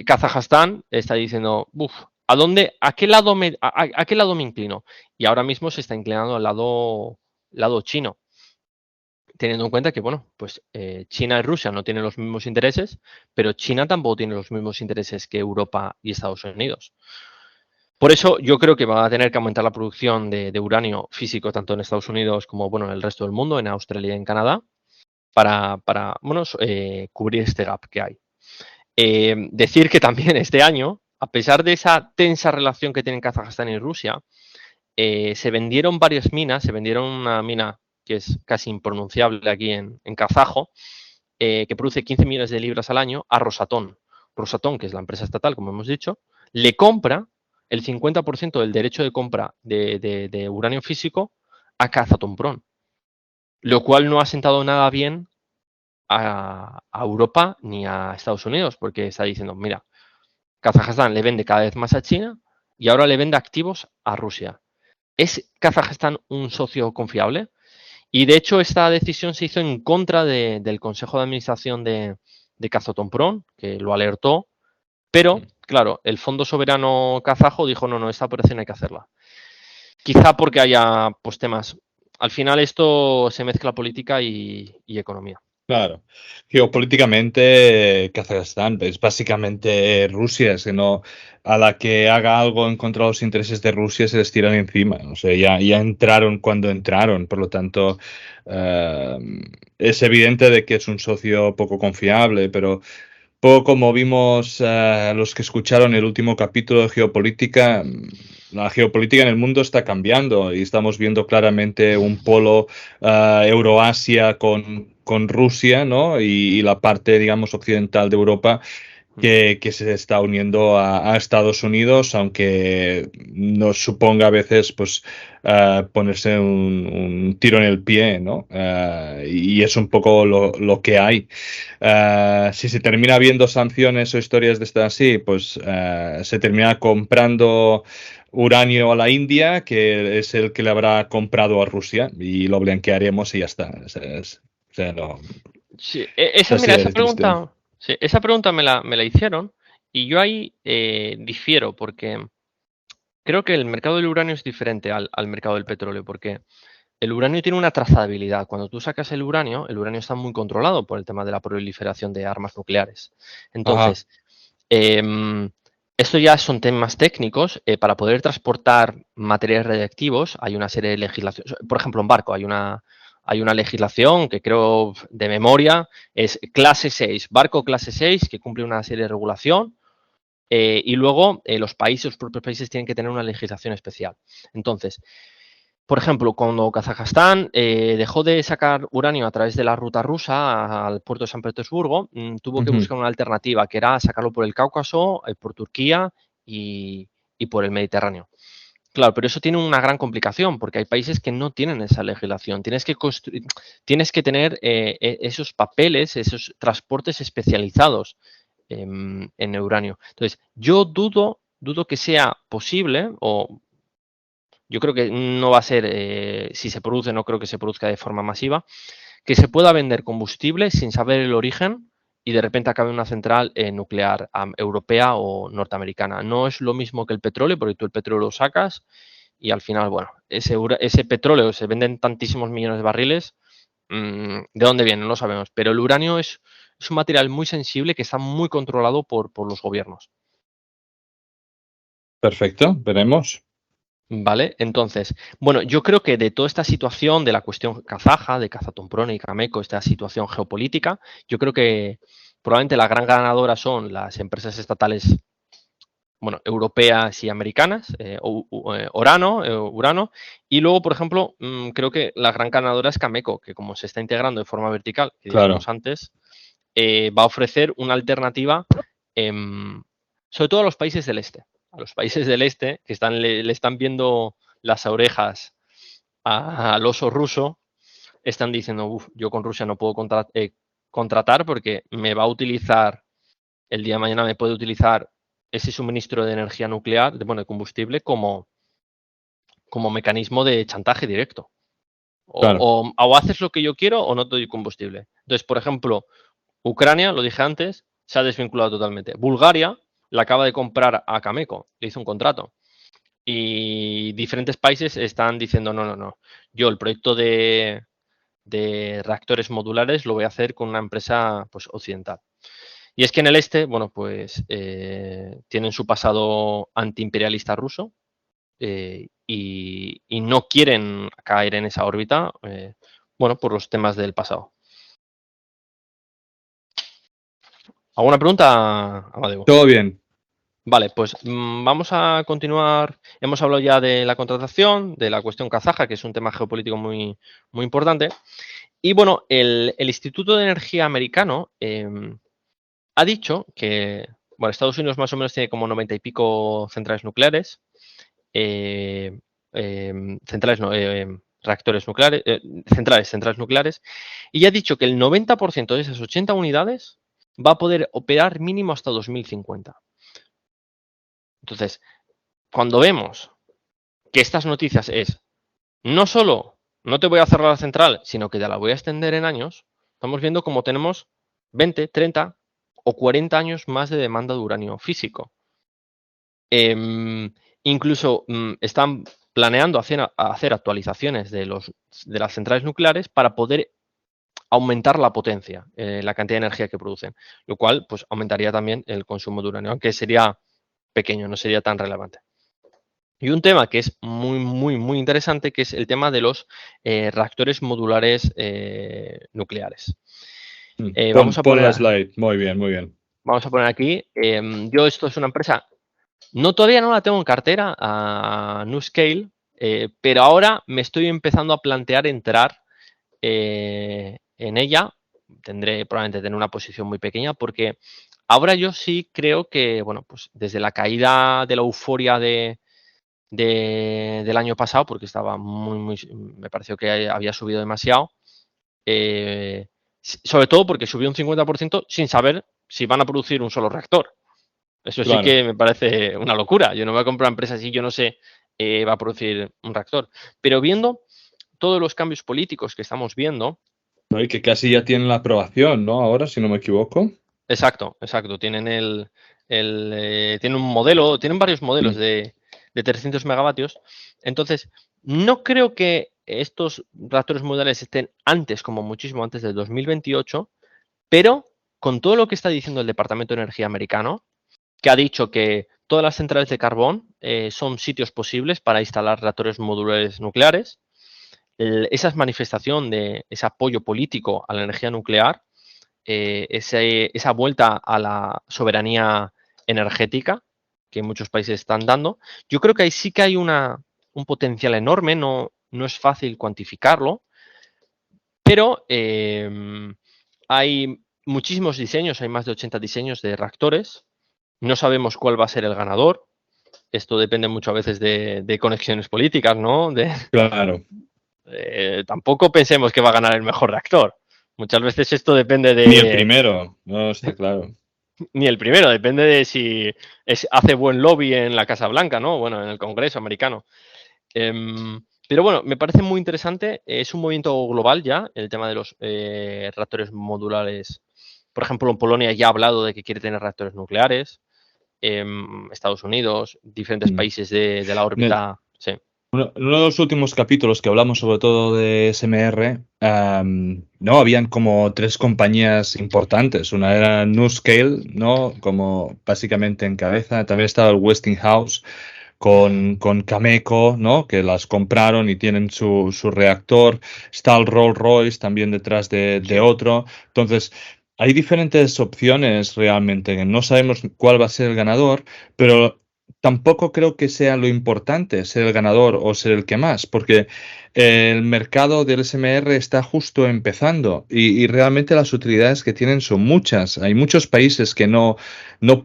Kazajstán está diciendo, a qué lado me inclino? Y ahora mismo se está inclinando al lado chino, teniendo en cuenta que, bueno, pues China y Rusia no tienen los mismos intereses, pero China tampoco tiene los mismos intereses que Europa y Estados Unidos. Por eso yo creo que va a tener que aumentar la producción de uranio físico tanto en Estados Unidos como bueno, en el resto del mundo, en Australia y en Canadá, para bueno, cubrir este gap que hay. Decir que también este año, a pesar de esa tensa relación que tienen Kazajstán y Rusia, se vendieron varias minas, se vendieron una mina que es casi impronunciable aquí en kazajo, que produce 15 millones de libras al año a Rosatom. Rosatom, que es la empresa estatal, como hemos dicho, le compra el 50% del derecho de compra de uranio físico a Kazatomprom, lo cual no ha sentado nada bien a Europa ni a Estados Unidos, porque está diciendo, mira, Kazajstán le vende cada vez más a China y ahora le vende activos a Rusia. ¿Es Kazajstán un socio confiable? Y de hecho esta decisión se hizo en contra del Consejo de Administración de Kazatomprom, que lo alertó, pero claro, el Fondo Soberano Kazajo dijo, no, esta operación hay que hacerla. Quizá porque haya pues temas. Al final esto se mezcla política y economía. claro. Geopolíticamente, Kazajstán es básicamente Rusia, es que no, a la que haga algo en contra de los intereses de Rusia se les tiran encima. O sea, ya entraron cuando entraron, por lo tanto, eh, es evidente de que es un socio poco confiable, pero poco como vimos los que escucharon el último capítulo de Geopolítica, la geopolítica en el mundo está cambiando y estamos viendo claramente un polo Euroasia con Rusia, ¿no? Y la parte, digamos, occidental de Europa que se está uniendo a Estados Unidos, aunque nos suponga a veces pues ponerse un tiro en el pie, ¿no? Y es un poco lo que hay. Si se termina viendo sanciones o historias de estas así, pues se termina comprando uranio a la India, que es el que le habrá comprado a Rusia, y lo blanquearemos y ya está. O sea, no, Sí, es esa, así mira, de triste. esa pregunta me la hicieron y yo ahí difiero porque creo que el mercado del uranio es diferente al mercado del petróleo porque el uranio tiene una trazabilidad. Cuando tú sacas el uranio está muy controlado por el tema de la proliferación de armas nucleares. Ajá. Entonces, em, esto ya son temas técnicos. Para poder transportar materiales radiactivos hay una serie de legislaciones. Por ejemplo, en barco hay una legislación que creo de memoria es clase 6, barco clase 6 que cumple una serie de regulación. Y luego los propios países tienen que tener una legislación especial. Entonces, por ejemplo, cuando Kazajstán dejó de sacar uranio a través de la ruta rusa al puerto de San Petersburgo, tuvo que Ujú. buscar una alternativa, que era sacarlo por el Cáucaso, por Turquía y por el Mediterráneo. Claro, pero eso tiene una gran complicación, porque hay países que no tienen esa legislación. Tienes que tener esos papeles, esos transportes especializados en uranio. Entonces, yo dudo que sea posible o yo creo que no va a ser, si se produce, no creo que se produzca de forma masiva, que se pueda vender combustible sin saber el origen y de repente acabe una central nuclear europea o norteamericana. No es lo mismo que el petróleo, porque tú el petróleo lo sacas y al final, bueno, ese petróleo se venden tantísimos millones de barriles. ¿De dónde viene? No lo sabemos. Pero el uranio es un material muy sensible que está muy controlado por los gobiernos. Perfecto, veremos. ¿Vale? Entonces, bueno, yo creo que de toda esta situación, de la cuestión kazaja, de Kazatomprom y Cameco, esta situación geopolítica, yo creo que probablemente la gran ganadora son las empresas estatales, bueno, europeas y americanas, Urano, y luego, por ejemplo, creo que la gran ganadora es Cameco, que como se está integrando de forma vertical, que Claro. dijimos antes, va a ofrecer una alternativa, sobre todo a los países del este. A los países del este que le están viendo las orejas al oso ruso, están diciendo, yo con Rusia no puedo contratar porque me va a utilizar, el día de mañana me puede utilizar ese suministro de energía nuclear, de combustible, como mecanismo de chantaje directo. Claro. O haces lo que yo quiero o no te doy combustible. Entonces, por ejemplo, Ucrania, lo dije antes, se ha desvinculado totalmente. Bulgaria la acaba de comprar a Cameco, le hizo un contrato. Y diferentes países están diciendo, no. Yo el proyecto de reactores modulares lo voy a hacer con una empresa pues, occidental. Y es que en el este, tienen su pasado antiimperialista ruso y no quieren caer en esa órbita, por los temas del pasado. ¿Alguna pregunta, Amadeo? Todo bien. Vale, pues vamos a continuar. Hemos hablado ya de la contratación, de la cuestión kazaja, que es un tema geopolítico muy, muy importante. Y bueno, el Instituto de Energía americano ha dicho que, Estados Unidos más o menos tiene como 90 y pico centrales nucleares. Reactores nucleares, centrales nucleares. Y ha dicho que el 90% de esas 80 unidades va a poder operar mínimo hasta 2050. Entonces, cuando vemos que estas noticias es no solo no te voy a cerrar la central, sino que te la voy a extender en años, estamos viendo como tenemos 20, 30 o 40 años más de demanda de uranio físico. Incluso están planeando hacer actualizaciones de las centrales nucleares para poder aumentar la potencia, la cantidad de energía que producen, lo cual pues aumentaría también el consumo de uranio, aunque sería pequeño, no sería tan relevante. Y un tema que es muy, muy, muy interesante, que es el tema de los reactores modulares nucleares. Vamos a poner la slide. Muy bien, muy bien. Vamos a poner aquí. Esto es una empresa, todavía no la tengo en cartera, a NuScale, pero ahora me estoy empezando a plantear entrar en ella. Probablemente tener una posición muy pequeña, porque ahora yo sí creo que, desde la caída de la euforia del año pasado, porque estaba me pareció que había subido demasiado, sobre todo porque subió un 50% sin saber si van a producir un solo reactor. Eso sí que me parece una locura. Yo no voy a comprar empresas si yo no sé va a producir un reactor. Pero viendo todos los cambios políticos que estamos viendo. No, y que casi ya tienen la aprobación, ¿no? Ahora, si no me equivoco. Exacto. Tienen tienen un modelo, tienen varios modelos de 300 megavatios. Entonces, no creo que estos reactores modulares estén muchísimo antes del 2028, pero con todo lo que está diciendo el Departamento de Energía americano, que ha dicho que todas las centrales de carbón son sitios posibles para instalar reactores modulares nucleares, esa manifestación de ese apoyo político a la energía nuclear, esa vuelta a la soberanía energética que muchos países están dando, yo creo que ahí sí que hay un potencial enorme, no es fácil cuantificarlo, pero hay muchísimos diseños, hay más de 80 diseños de reactores, no sabemos cuál va a ser el ganador, esto depende muchas veces de conexiones políticas, ¿no? Claro. Tampoco pensemos que va a ganar el mejor reactor. Muchas veces esto depende de... Ni el primero, no está claro. Ni el primero, depende de si hace buen lobby en la Casa Blanca, ¿no? En el Congreso americano. Pero me parece muy interesante. Es un movimiento global ya, el tema de los reactores modulares. Por ejemplo, en Polonia ya ha hablado de que quiere tener reactores nucleares. Estados Unidos, diferentes países de la órbita. Sí. Uno de los últimos capítulos que hablamos sobre todo de SMR, no habían como 3 compañías importantes. Una era NuScale, ¿no? Como básicamente en cabeza. También estaba el Westinghouse con Cameco, ¿no? Que las compraron y tienen su reactor. Está el Rolls-Royce también detrás de otro. Entonces, hay diferentes opciones realmente. No sabemos cuál va a ser el ganador, pero tampoco creo que sea lo importante ser el ganador o ser el que más, porque el mercado del SMR está justo empezando y realmente las utilidades que tienen son muchas. Hay muchos países que no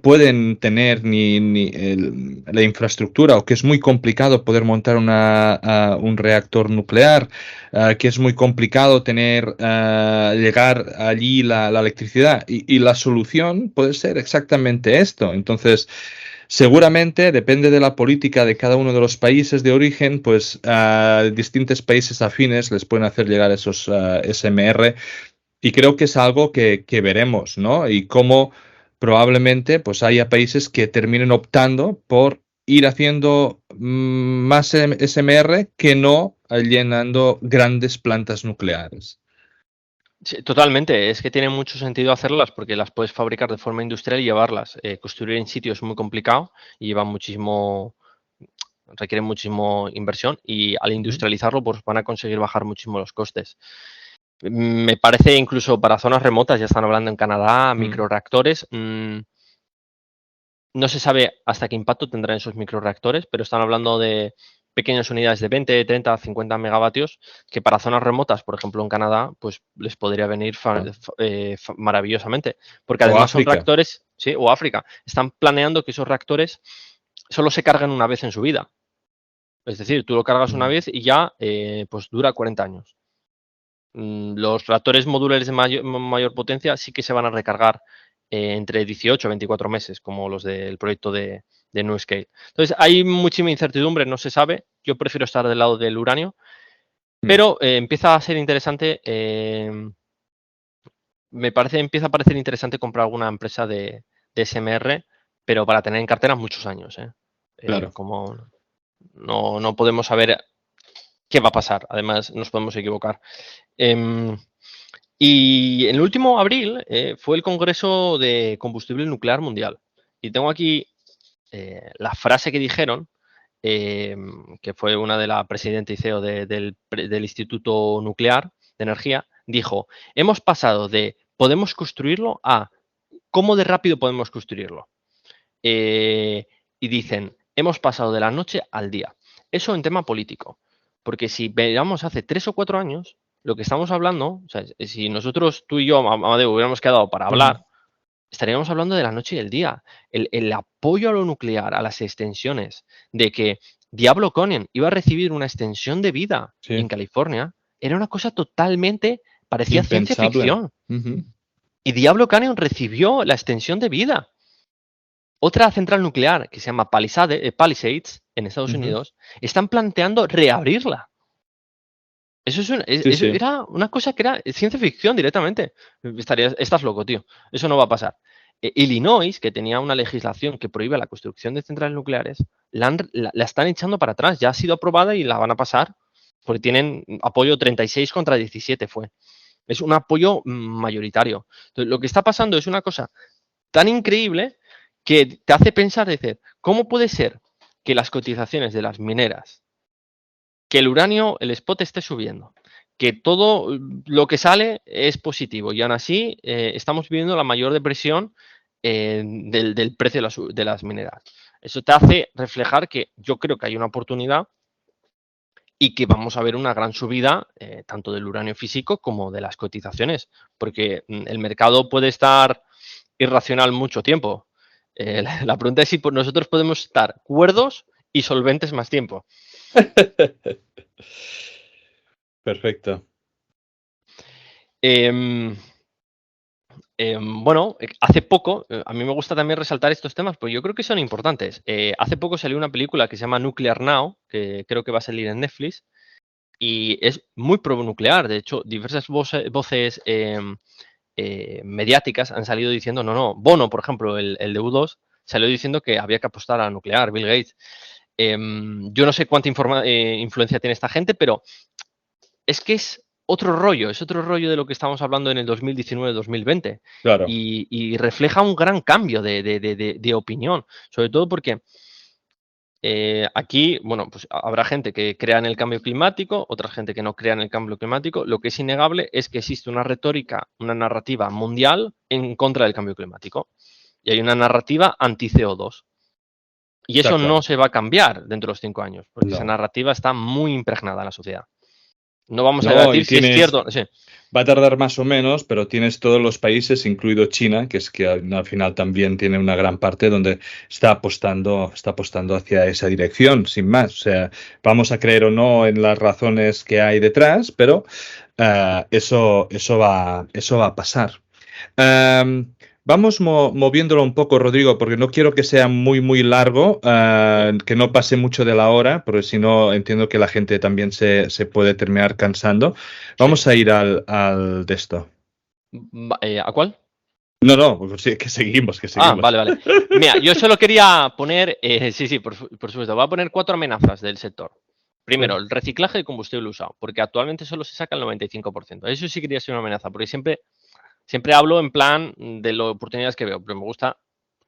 pueden tener ni la infraestructura o que es muy complicado poder montar un reactor nuclear, que es muy complicado llegar allí la electricidad y la solución puede ser exactamente esto. Entonces, seguramente depende de la política de cada uno de los países de origen, pues a distintos países afines les pueden hacer llegar esos SMR y creo que es algo que veremos, ¿no? Y cómo probablemente pues haya países que terminen optando por ir haciendo más SMR que no llenando grandes plantas nucleares. Sí, totalmente, es que tiene mucho sentido hacerlas porque las puedes fabricar de forma industrial y llevarlas. Construir en sitio es muy complicado y requiere muchísimo inversión y al Ujú. industrializarlo pues van a conseguir bajar muchísimo los costes. Me parece incluso para zonas remotas, ya están hablando en Canadá, Mm. microreactores. No se sabe hasta qué impacto tendrán esos microreactores, pero están hablando de pequeñas unidades de 20, 30, 50 megavatios, que para zonas remotas, por ejemplo en Canadá, pues les podría venir maravillosamente. Porque O además son África. reactores, sí, o África, están planeando que esos reactores solo se cargan una vez en su vida. Es decir, tú lo cargas una Mm. vez y ya pues dura 40 años. Los reactores modulares de mayor potencia sí que se van a recargar entre 18 a 24 meses, como los del proyecto de NuScale. Entonces, hay muchísima incertidumbre, no se sabe. Yo prefiero estar del lado del uranio, Mm. pero empieza a ser interesante. Empieza a parecer interesante comprar alguna empresa de SMR, pero para tener en cartera muchos años. Claro. Como no podemos saber qué va a pasar. Además, nos podemos equivocar. Em, Y en el último abril fue el Congreso de Combustible Nuclear Mundial. Y tengo aquí la frase que dijeron, eh, que fue una de la presidenta y CEO del Instituto Nuclear de Energía, dijo, hemos pasado de podemos construirlo a cómo de rápido podemos construirlo. Y dicen, hemos pasado de la noche al día. Eso en tema político. Porque si veamos hace 3 o 4 años, lo que estamos hablando, o sea, si nosotros, tú y yo, Amadeo, hubiéramos quedado para Ujú. hablar, estaríamos hablando de la noche y el día. El apoyo a lo nuclear, a las extensiones, de que Diablo Conan iba a recibir una extensión de vida en Sí, California, era una cosa totalmente, parecía ciencia impensable. ficción. Ujú. Y Diablo Canyon recibió la extensión de vida. Otra central nuclear que se llama Palisades en Estados Ujú. Unidos, están planteando reabrirla. Sí, Eso sí. era una cosa que era ciencia ficción directamente. Estás loco, tío. Eso no va a pasar. Illinois, que tenía una legislación que prohíbe la construcción de centrales nucleares, la están echando para atrás. Ya ha sido aprobada y la van a pasar porque tienen apoyo 36 contra 17 fue. Es un apoyo mayoritario. Entonces, lo que está pasando es una cosa tan increíble que te hace pensar, decir, ¿cómo puede ser que las cotizaciones de las mineras, que el uranio, el spot esté subiendo, que todo lo que sale es positivo y aún así estamos viviendo la mayor depresión del precio de las mineras? Eso te hace reflejar que yo creo que hay una oportunidad y que vamos a ver una gran subida tanto del uranio físico como de las cotizaciones, porque el mercado puede estar irracional mucho tiempo. La pregunta es si nosotros podemos estar cuerdos y solventes más tiempo. Perfecto. Em, bueno, hace poco, a mí me gusta también resaltar estos temas, porque yo creo que son importantes. Hace poco salió una película que se llama Nuclear Now, que creo que va a salir en Netflix, y es muy pro-nuclear. De hecho, diversas voces mediáticas han salido diciendo, no, no, Bono, por ejemplo, el de U2, salió diciendo que había que apostar a la nuclear, Bill Gates. Yo no sé cuánta influencia tiene esta gente, pero es que es otro rollo de lo que estamos hablando en el 2019-2020 Claro. y refleja un gran cambio de opinión, sobre todo porque aquí, bueno, pues habrá gente que crea en el cambio climático, otra gente que no crea en el cambio climático. Lo que es innegable es que existe una retórica, una narrativa mundial en contra del cambio climático y hay una narrativa anti-CO2. Y eso Está no claro. se va a cambiar dentro de los 5 años, porque esa No. narrativa está muy impregnada en la sociedad. No vamos a No, y debatir si es tienes, cierto. Sí, va a tardar más o menos, pero tienes todos los países, incluido China, que es que al final también tiene una gran parte donde está apostando hacia esa dirección, sin más. O sea, vamos a creer o no en las razones que hay detrás, pero eso va a pasar. Vamos moviéndolo un poco, Rodrigo, porque no quiero que sea muy, muy largo, sí, que no pase mucho de la hora, porque si no entiendo que la gente también se puede terminar cansando. sí. Vamos a ir al de esto. ¿A cuál? No, no, pues sí, que seguimos, que Ah, seguimos. vale, vale. Mira, yo solo quería poner, sí, sí, por supuesto, voy a poner 4 amenazas del sector. Primero, el reciclaje de combustible usado, porque actualmente solo se saca el 95%. Eso sí quería ser una amenaza, porque siempre hablo en plan de las oportunidades que veo, pero me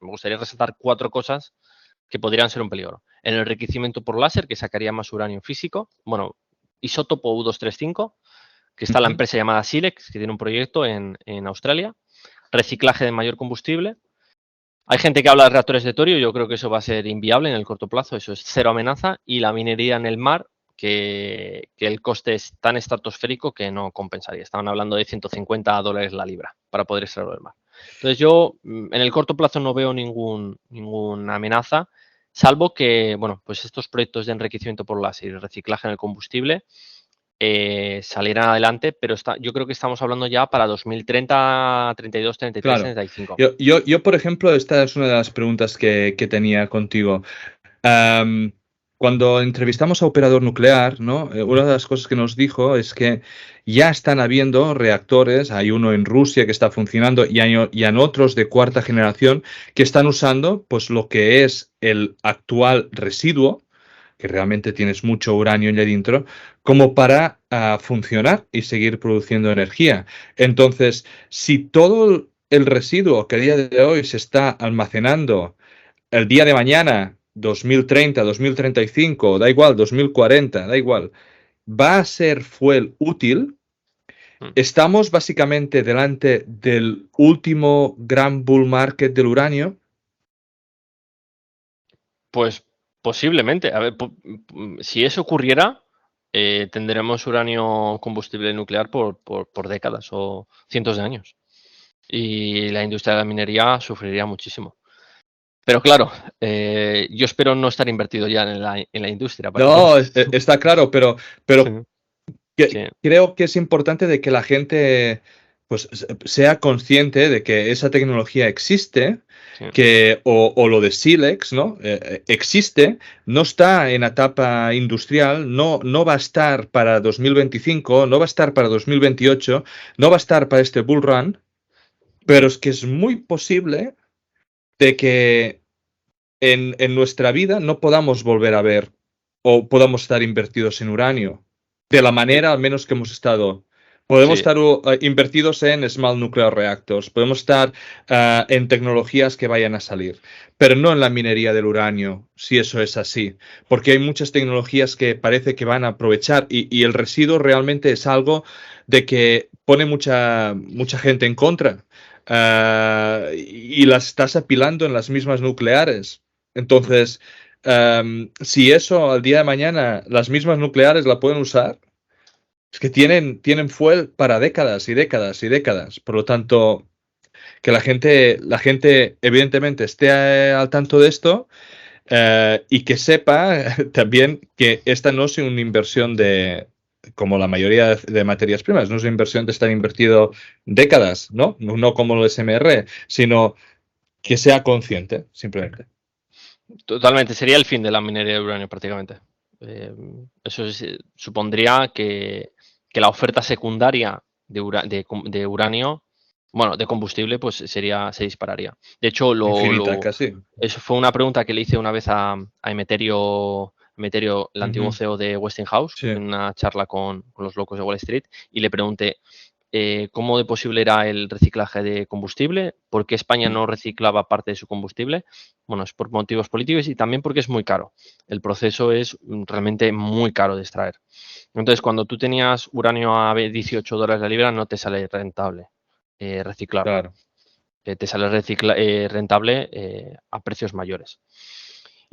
gustaría resaltar 4 cosas que podrían ser un peligro. En el enriquecimiento por láser, que sacaría más uranio físico, bueno, isótopo U235, que está la Ujú. empresa llamada Silex, que tiene un proyecto en Australia. Reciclaje de mayor combustible. Hay gente que habla de reactores de torio, yo creo que eso va a ser inviable en el corto plazo, eso es cero amenaza. Y la minería en el mar, que el coste es tan estratosférico que no compensaría. Estaban hablando de $150 la libra para poder extraerlo del mar. Entonces yo en el corto plazo no veo ninguna amenaza, salvo que, bueno, pues estos proyectos de enriquecimiento por láser y reciclaje en el combustible salieran adelante, pero yo creo que estamos hablando ya para 2030, 32, 33, Claro. 35. Yo, por ejemplo, esta es una de las preguntas que tenía contigo. Am, Cuando entrevistamos a Operador Nuclear, ¿no? Una de las cosas que nos dijo es que ya están habiendo reactores, hay uno en Rusia que está funcionando y hay otros de cuarta generación que están usando pues lo que es el actual residuo, que realmente tienes mucho uranio allá dentro, como para funcionar y seguir produciendo energía. Entonces, si todo el residuo que a día de hoy se está almacenando el día de mañana, 2030, 2035, da igual, 2040, da igual, va a ser fuel útil, Mm. estamos básicamente delante del último gran bull market del uranio. Pues posiblemente. A ver, si eso ocurriera, tendremos uranio combustible nuclear por décadas o cientos de años. Y la industria de la minería sufriría muchísimo. Pero claro, yo espero no estar invertido ya en la industria para No, entonces. está claro, Sí, pero sí, creo que es importante de que la gente pues sea consciente de que esa tecnología existe, sí. o lo de Silex, ¿no? Existe, no está en etapa industrial, no va a estar para 2025, no va a estar para 2028, no va a estar para este bull run, pero es que es muy posible de que en nuestra vida no podamos volver a ver o podamos estar invertidos en uranio de la Yo- manera al menos que hemos estado. Podemos sí, estar invertidos en small nuclear reactors, podemos estar en tecnologías que vayan a salir, pero no en la minería del uranio, si eso es así, porque hay muchas tecnologías que parece que van a aprovechar y el residuo realmente es algo de que pone mucha gente en contra. Y las estás apilando en las mismas nucleares. mm, Entonces, si eso al día de mañana las mismas nucleares la pueden usar, es que tienen fuel para décadas y décadas y décadas. Por lo tanto, que la gente evidentemente esté al tanto de esto, y que sepa también que esta no es una inversión como la mayoría de materias primas, no es una inversión de estar invertido décadas, ¿no? No como el SMR, sino que sea consciente, simplemente. totalmente. Sería el fin de la minería de uranio prácticamente. Eso supondría que la oferta secundaria de uranio, bueno, de combustible, pues se dispararía. De hecho, Infinita, casi. eso fue una pregunta que le hice una vez a Emeterio, el antiguo Ujú. CEO de Westinghouse, Sí. en una charla con los locos de Wall Street, y le pregunté cómo de posible era el reciclaje de combustible, por qué España no reciclaba parte de su combustible. Bueno, es por motivos políticos y también porque es muy caro. El proceso es realmente muy caro de extraer. Entonces, cuando tú tenías uranio a $18 la libra, no te sale rentable reciclarlo. Claro. Te sale rentable a precios mayores.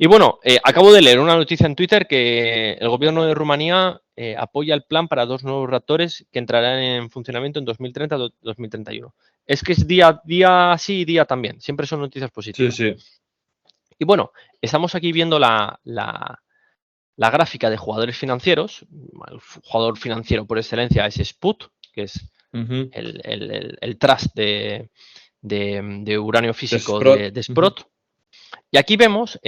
Y bueno, acabo de leer una noticia en Twitter que el gobierno de Rumanía apoya el plan para 2 nuevos reactores que entrarán en funcionamiento en 2030-2031. Es que es día sí y día también. Siempre son noticias Sí, positivas. sí. Y bueno, estamos aquí viendo la gráfica de jugadores financieros. El jugador financiero por excelencia es Sput, que es Ujú. el trust de uranio De físico Sprott. de Ujú. Sprott. Y aquí vemos,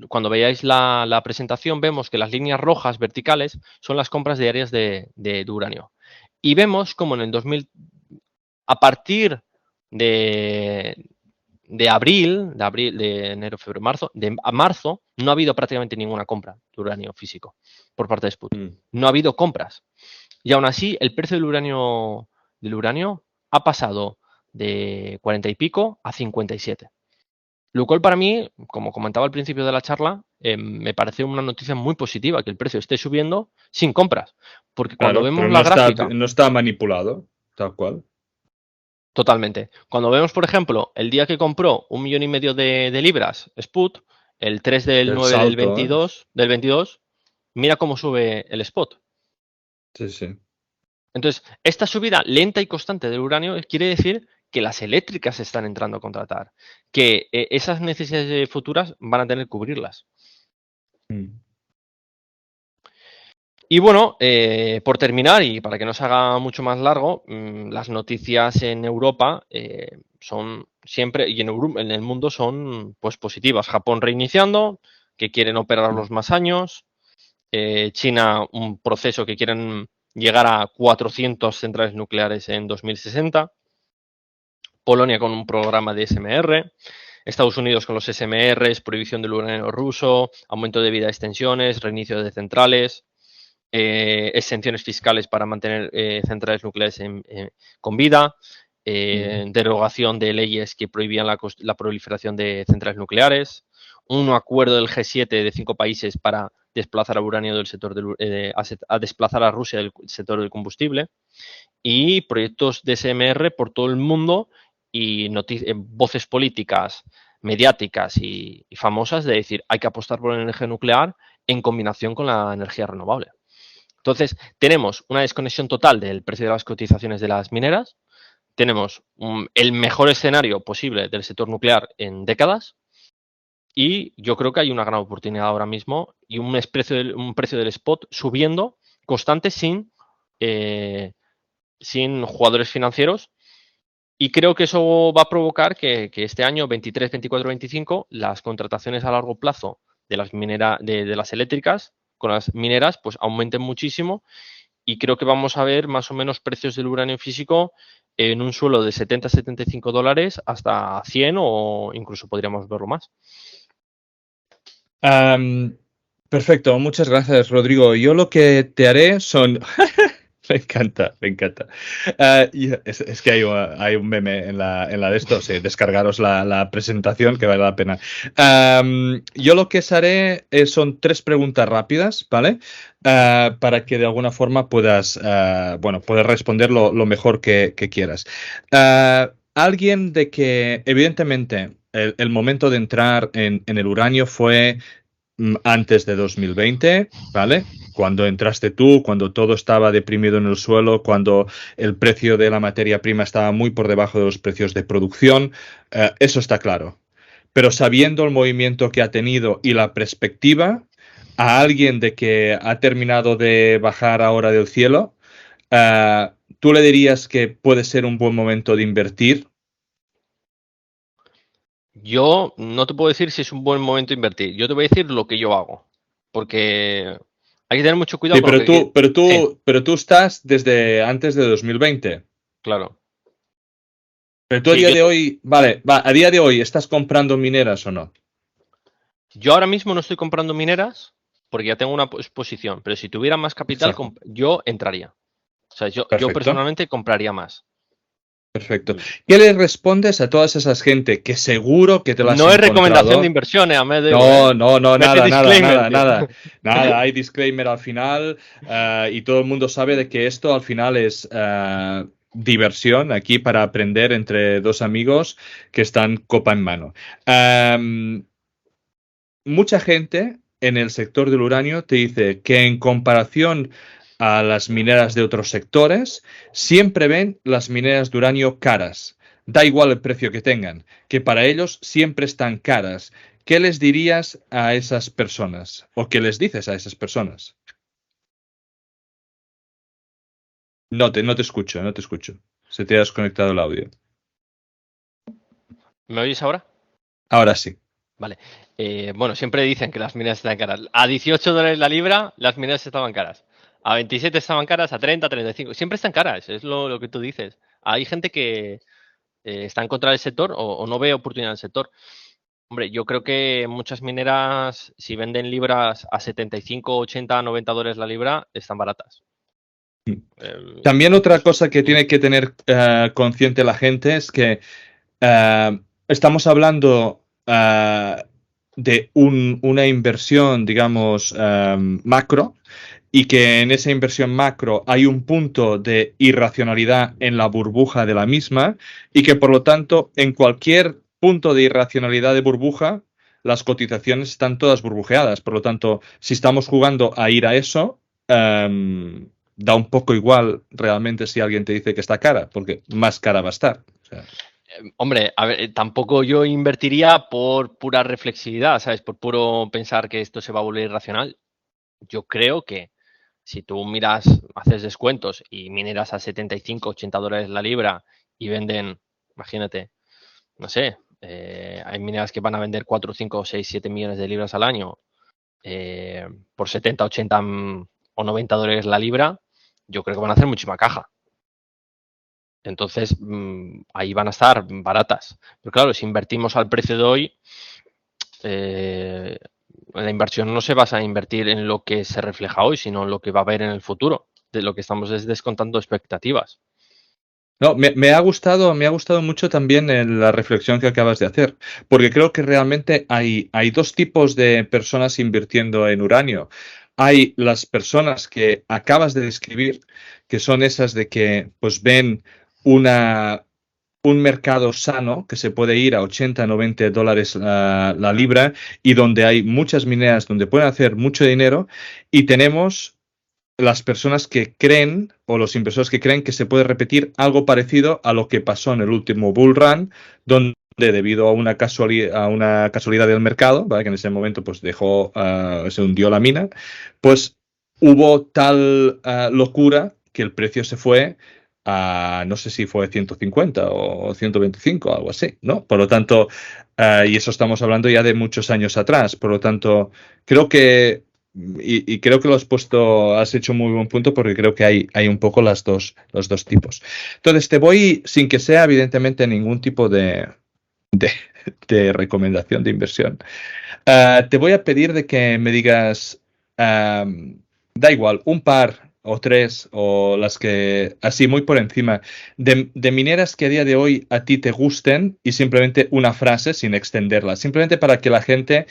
cuando veáis la presentación, vemos que las líneas rojas verticales son las compras diarias de uranio. Y vemos como en el 2000, a partir de, de enero, febrero, marzo, a marzo, no ha habido prácticamente ninguna compra de uranio físico por parte de Sput. Mm. No ha habido compras. Y aún así, el precio del uranio ha pasado de 40 y pico a 57. Lo cual para mí, como comentaba al principio de la charla, me parece una noticia muy positiva que el precio esté subiendo sin compras. Porque cuando Claro, vemos pero la gráfica, no está manipulado, tal cual. totalmente. Cuando vemos, por ejemplo, el día que compró 1,5 millones de libras Spot, el 3 del El 9 del salto, ¿eh? 22, mira cómo sube el spot. Sí, sí. Entonces, esta subida lenta y constante del uranio quiere decir que las eléctricas están entrando a contratar, que esas necesidades futuras van a tener que cubrirlas. Mm. Y bueno, por terminar y para que no se haga mucho más largo, las noticias en Europa son siempre, y en el mundo son pues positivas. Japón reiniciando, que quieren operarlos más años. China, un proceso que quieren llegar a 400 centrales nucleares en 2060. Polonia con un programa de SMR. Estados Unidos con los SMRs, prohibición del uranio ruso, aumento de vida de extensiones, reinicio de centrales. Exenciones fiscales para mantener centrales nucleares con vida, derogación de leyes que prohibían la proliferación de centrales nucleares, un acuerdo del G7 de 5 países para desplazar a uranio del sector a desplazar a Rusia del sector del combustible y proyectos de SMR por todo el mundo y voces políticas, mediáticas y famosas de decir hay que apostar por la energía nuclear en combinación con la energía renovable. Entonces, tenemos una desconexión total del precio de las cotizaciones de las mineras, tenemos el mejor escenario posible del sector nuclear en décadas y yo creo que hay una gran oportunidad ahora mismo y un precio del spot subiendo constante sin jugadores financieros y creo que eso va a provocar que este año 23, 24, 25 las contrataciones a largo plazo de de las eléctricas con las mineras pues aumenten muchísimo y creo que vamos a ver más o menos precios del uranio físico en un suelo de 70 a 75 dólares hasta 100 o incluso podríamos verlo más. Perfecto, muchas gracias, Rodrigo. Yo lo que te haré son... Me encanta, me encanta. Es que hay un meme en la de esto, sí, descargaros la presentación que vale la pena. Yo lo que os haré son 3 preguntas rápidas, ¿vale? Para que de alguna forma puedas, bueno, poder responder lo mejor que quieras. Alguien de que, evidentemente, el momento de entrar en el uranio fue antes de 2020, ¿vale? Cuando entraste tú, cuando todo estaba deprimido en el suelo, cuando el precio de la materia prima estaba muy por debajo de los precios de producción, eso está claro. Pero sabiendo el movimiento que ha tenido y la perspectiva, a alguien de que ha terminado de bajar ahora del cielo, eh, ¿tú le dirías que puede ser un buen momento de invertir? Yo no te puedo decir si es un buen momento de invertir, yo te voy a decir lo que yo hago, porque hay que tener mucho cuidado Sí, con lo que... Sí, pero tú estás desde antes de 2020. claro. Pero tú a Sí, día de hoy, vale, a día de hoy, ¿estás comprando mineras o no? yo ahora mismo no estoy comprando mineras porque ya tengo una posición, pero si tuviera más capital, Exacto. yo entraría. O sea, yo Perfecto, personalmente compraría más. perfecto. ¿Qué le respondes a todas esas gente que seguro que te las has No es recomendación de encontrado? inversión, Ahmed, No, no, no, Mete nada, nada, disclaimer, nada, tío. nada. Nada, hay disclaimer al final y todo el mundo sabe de que esto al final es diversión aquí para aprender entre 2 amigos que están copa en mano. mucha gente en el sector del uranio te dice que en comparación a las mineras de otros sectores, siempre ven las mineras de uranio caras. Da igual el precio que tengan, que para ellos siempre están caras. ¿Qué les dirías a esas personas? ¿O qué les dices a esas personas? No te escucho, no te escucho. Se te ha desconectado el audio. ¿Me oyes ahora? Ahora sí. Vale. Bueno, siempre dicen que las mineras están caras. A $18 la libra, las mineras estaban caras. A 27 estaban caras, a 30, 35. Siempre están caras, es lo que tú dices. Hay gente que está en contra del sector o no ve oportunidad en el sector. Hombre, yo creo que muchas mineras, si venden libras a 75, 80, $90 la libra, están baratas. También otra Entonces, cosa que tiene que tener consciente la gente es que estamos hablando de una inversión, digamos, macro, y que en esa inversión macro hay un punto de irracionalidad en la burbuja de la misma, y que por lo tanto, en cualquier punto de irracionalidad de burbuja, las cotizaciones están todas burbujeadas. Por lo tanto, si estamos jugando a ir a eso, da un poco igual realmente si alguien te dice que está cara, porque más cara va a estar. O sea, hombre, a ver, tampoco yo invertiría por pura reflexividad, ¿sabes? Por puro pensar que esto se va a volver irracional. Yo creo que si tú miras, haces descuentos y mineras a 75, $80 la libra y venden, imagínate, no sé, hay mineras que van a vender 4, 5, 6, 7 millones de libras al año por 70, 80 o $90 la libra, yo creo que van a hacer muchísima caja. Entonces, ahí van a estar baratas. Pero claro, si invertimos al precio de hoy, la inversión no se basa en invertir en lo que se refleja hoy, sino en lo que va a haber en el futuro. De lo que estamos es descontando expectativas. no, me ha gustado mucho también la reflexión que acabas de hacer, porque creo que realmente hay dos tipos de personas invirtiendo en uranio. Hay las personas que acabas de describir, que son esas de que pues ven una, un mercado sano que se puede ir a 80, $90 la libra y donde hay muchas mineras donde pueden hacer mucho dinero, y tenemos las personas que creen o los inversores que creen que se puede repetir algo parecido a lo que pasó en el último bull run, donde debido a una casualidad del mercado, ¿vale? Que en ese momento pues dejó, se hundió la mina, pues hubo tal locura que el precio se fue a, no sé si fue 150 o 125, algo así, ¿no? Por lo tanto, y eso estamos hablando ya de muchos años atrás, por lo tanto, creo que y creo que lo has hecho un muy buen punto porque creo que hay un poco los dos tipos. Entonces, te voy, sin que sea evidentemente ningún tipo de, de recomendación de inversión, te voy a pedir de que me digas, da igual, un par o tres o las que, así muy por encima, de mineras que a día de hoy a ti te gusten y simplemente una frase sin extenderla, simplemente para que la gente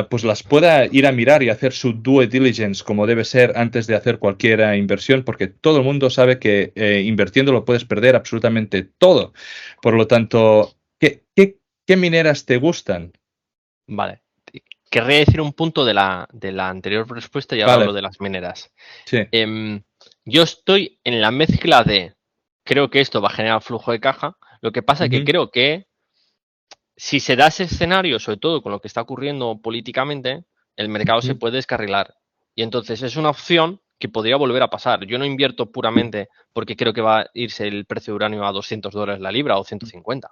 pues las pueda ir a mirar y hacer su due diligence como debe ser antes de hacer cualquier inversión, porque todo el mundo sabe que invirtiendo lo puedes perder absolutamente todo. Por lo tanto, ¿qué mineras te gustan? Vale. Querría decir un punto de la anterior respuesta y ahora hablo Vale, de las mineras. sí. Yo estoy en la mezcla de creo que esto va a generar flujo de caja. Lo que pasa es que Ujú, creo que si se da ese escenario, sobre todo con lo que está ocurriendo políticamente, el mercado se ujú, puede descarrilar. Y entonces es una opción que podría volver a pasar. Yo no invierto puramente porque creo que va a irse el precio de uranio a $200 la libra o 150.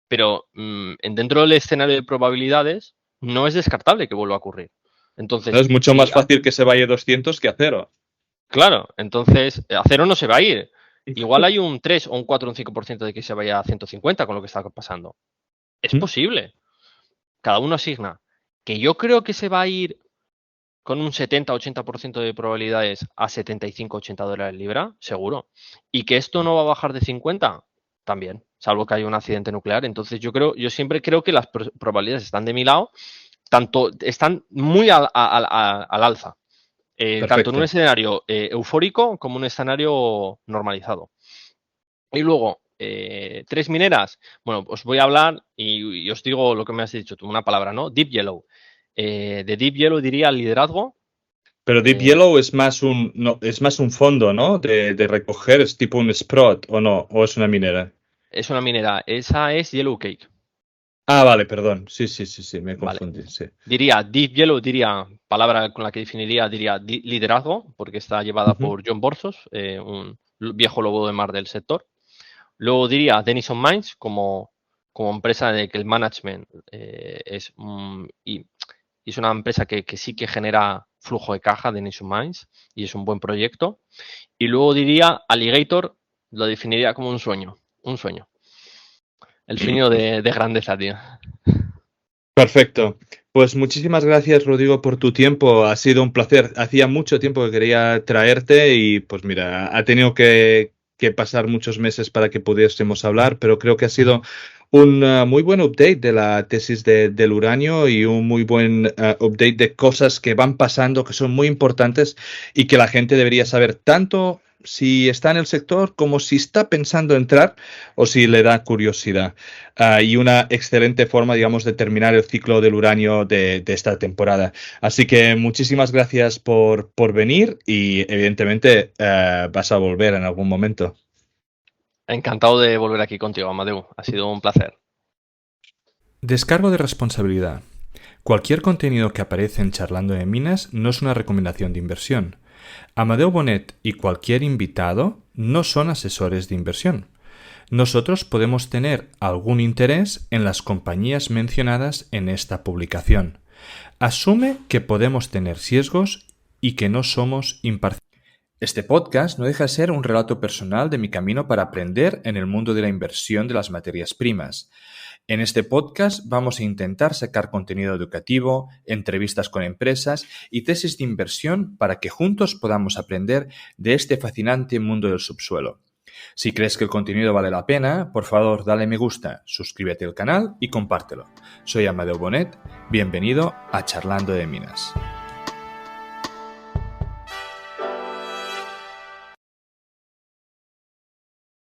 Pero dentro del escenario de probabilidades, no es descartable que vuelva a ocurrir. No, Entonces, es mucho si, más fácil que se vaya 200 que a cero. claro, entonces a cero no se va a ir. Igual hay un 3 o un 4 o un 5% de que se vaya a 150 con lo que está pasando. Es Ujú, posible. Cada uno asigna. Que yo creo que se va a ir con un 70-80% de probabilidades a 75-80 dólares libra, seguro. Y que esto no va a bajar de 50, también, salvo que haya un accidente nuclear. Entonces yo siempre creo que las probabilidades están de mi lado, tanto están muy al alza, tanto en un perfecto. escenario eufórico como en un escenario normalizado. Y luego, tres mineras. Bueno, os voy a hablar y os digo lo que me has dicho tú, una palabra, ¿no? Deep Yellow. De Deep Yellow diría liderazgo. Pero Deep Yellow es más es más un fondo, ¿no? De recoger, es tipo un Sprott, ¿o no? ¿O es una minera? Es una minera. Esa es Yellow Cake. Ah, vale, perdón. Sí, me Vale. confundí, sí. Diría Deep Yellow, palabra con la que definiría, liderazgo, porque está llevada por John Borzos, un viejo lobo de mar del sector. Luego diría Denison Mines como empresa de que el management es una empresa que sí que genera flujo de caja, Denison Mines, y es un buen proyecto. Y luego diría Alligator, lo definiría como un sueño. El sueño de grandeza, tío. Perfecto. Pues muchísimas gracias, Rodrigo, por tu tiempo. Ha sido un placer. Hacía mucho tiempo que quería traerte y pues mira, ha tenido que pasar muchos meses para que pudiésemos hablar, pero creo que ha sido un muy buen update de la tesis del uranio y un muy buen update de cosas que van pasando, que son muy importantes y que la gente debería saber tanto si está en el sector como si está pensando entrar o si le da curiosidad. Y una excelente forma, digamos, de terminar el ciclo del uranio de esta temporada. Así que muchísimas gracias por venir y evidentemente vas a volver en algún momento. Encantado de volver aquí contigo, Amadeu. Ha sido un placer. Descargo de responsabilidad. Cualquier contenido que aparece en Charlando de Minas no es una recomendación de inversión. Amadeu Bonet y cualquier invitado no son asesores de inversión. Nosotros podemos tener algún interés en las compañías mencionadas en esta publicación. Asume que podemos tener sesgos y que no somos imparciales. Este podcast no deja de ser un relato personal de mi camino para aprender en el mundo de la inversión de las materias primas. En este podcast vamos a intentar sacar contenido educativo, entrevistas con empresas y tesis de inversión para que juntos podamos aprender de este fascinante mundo del subsuelo. Si crees que el contenido vale la pena, por favor dale me gusta, suscríbete al canal y compártelo. Soy Amadeu Bonet, bienvenido a Charlando de Minas.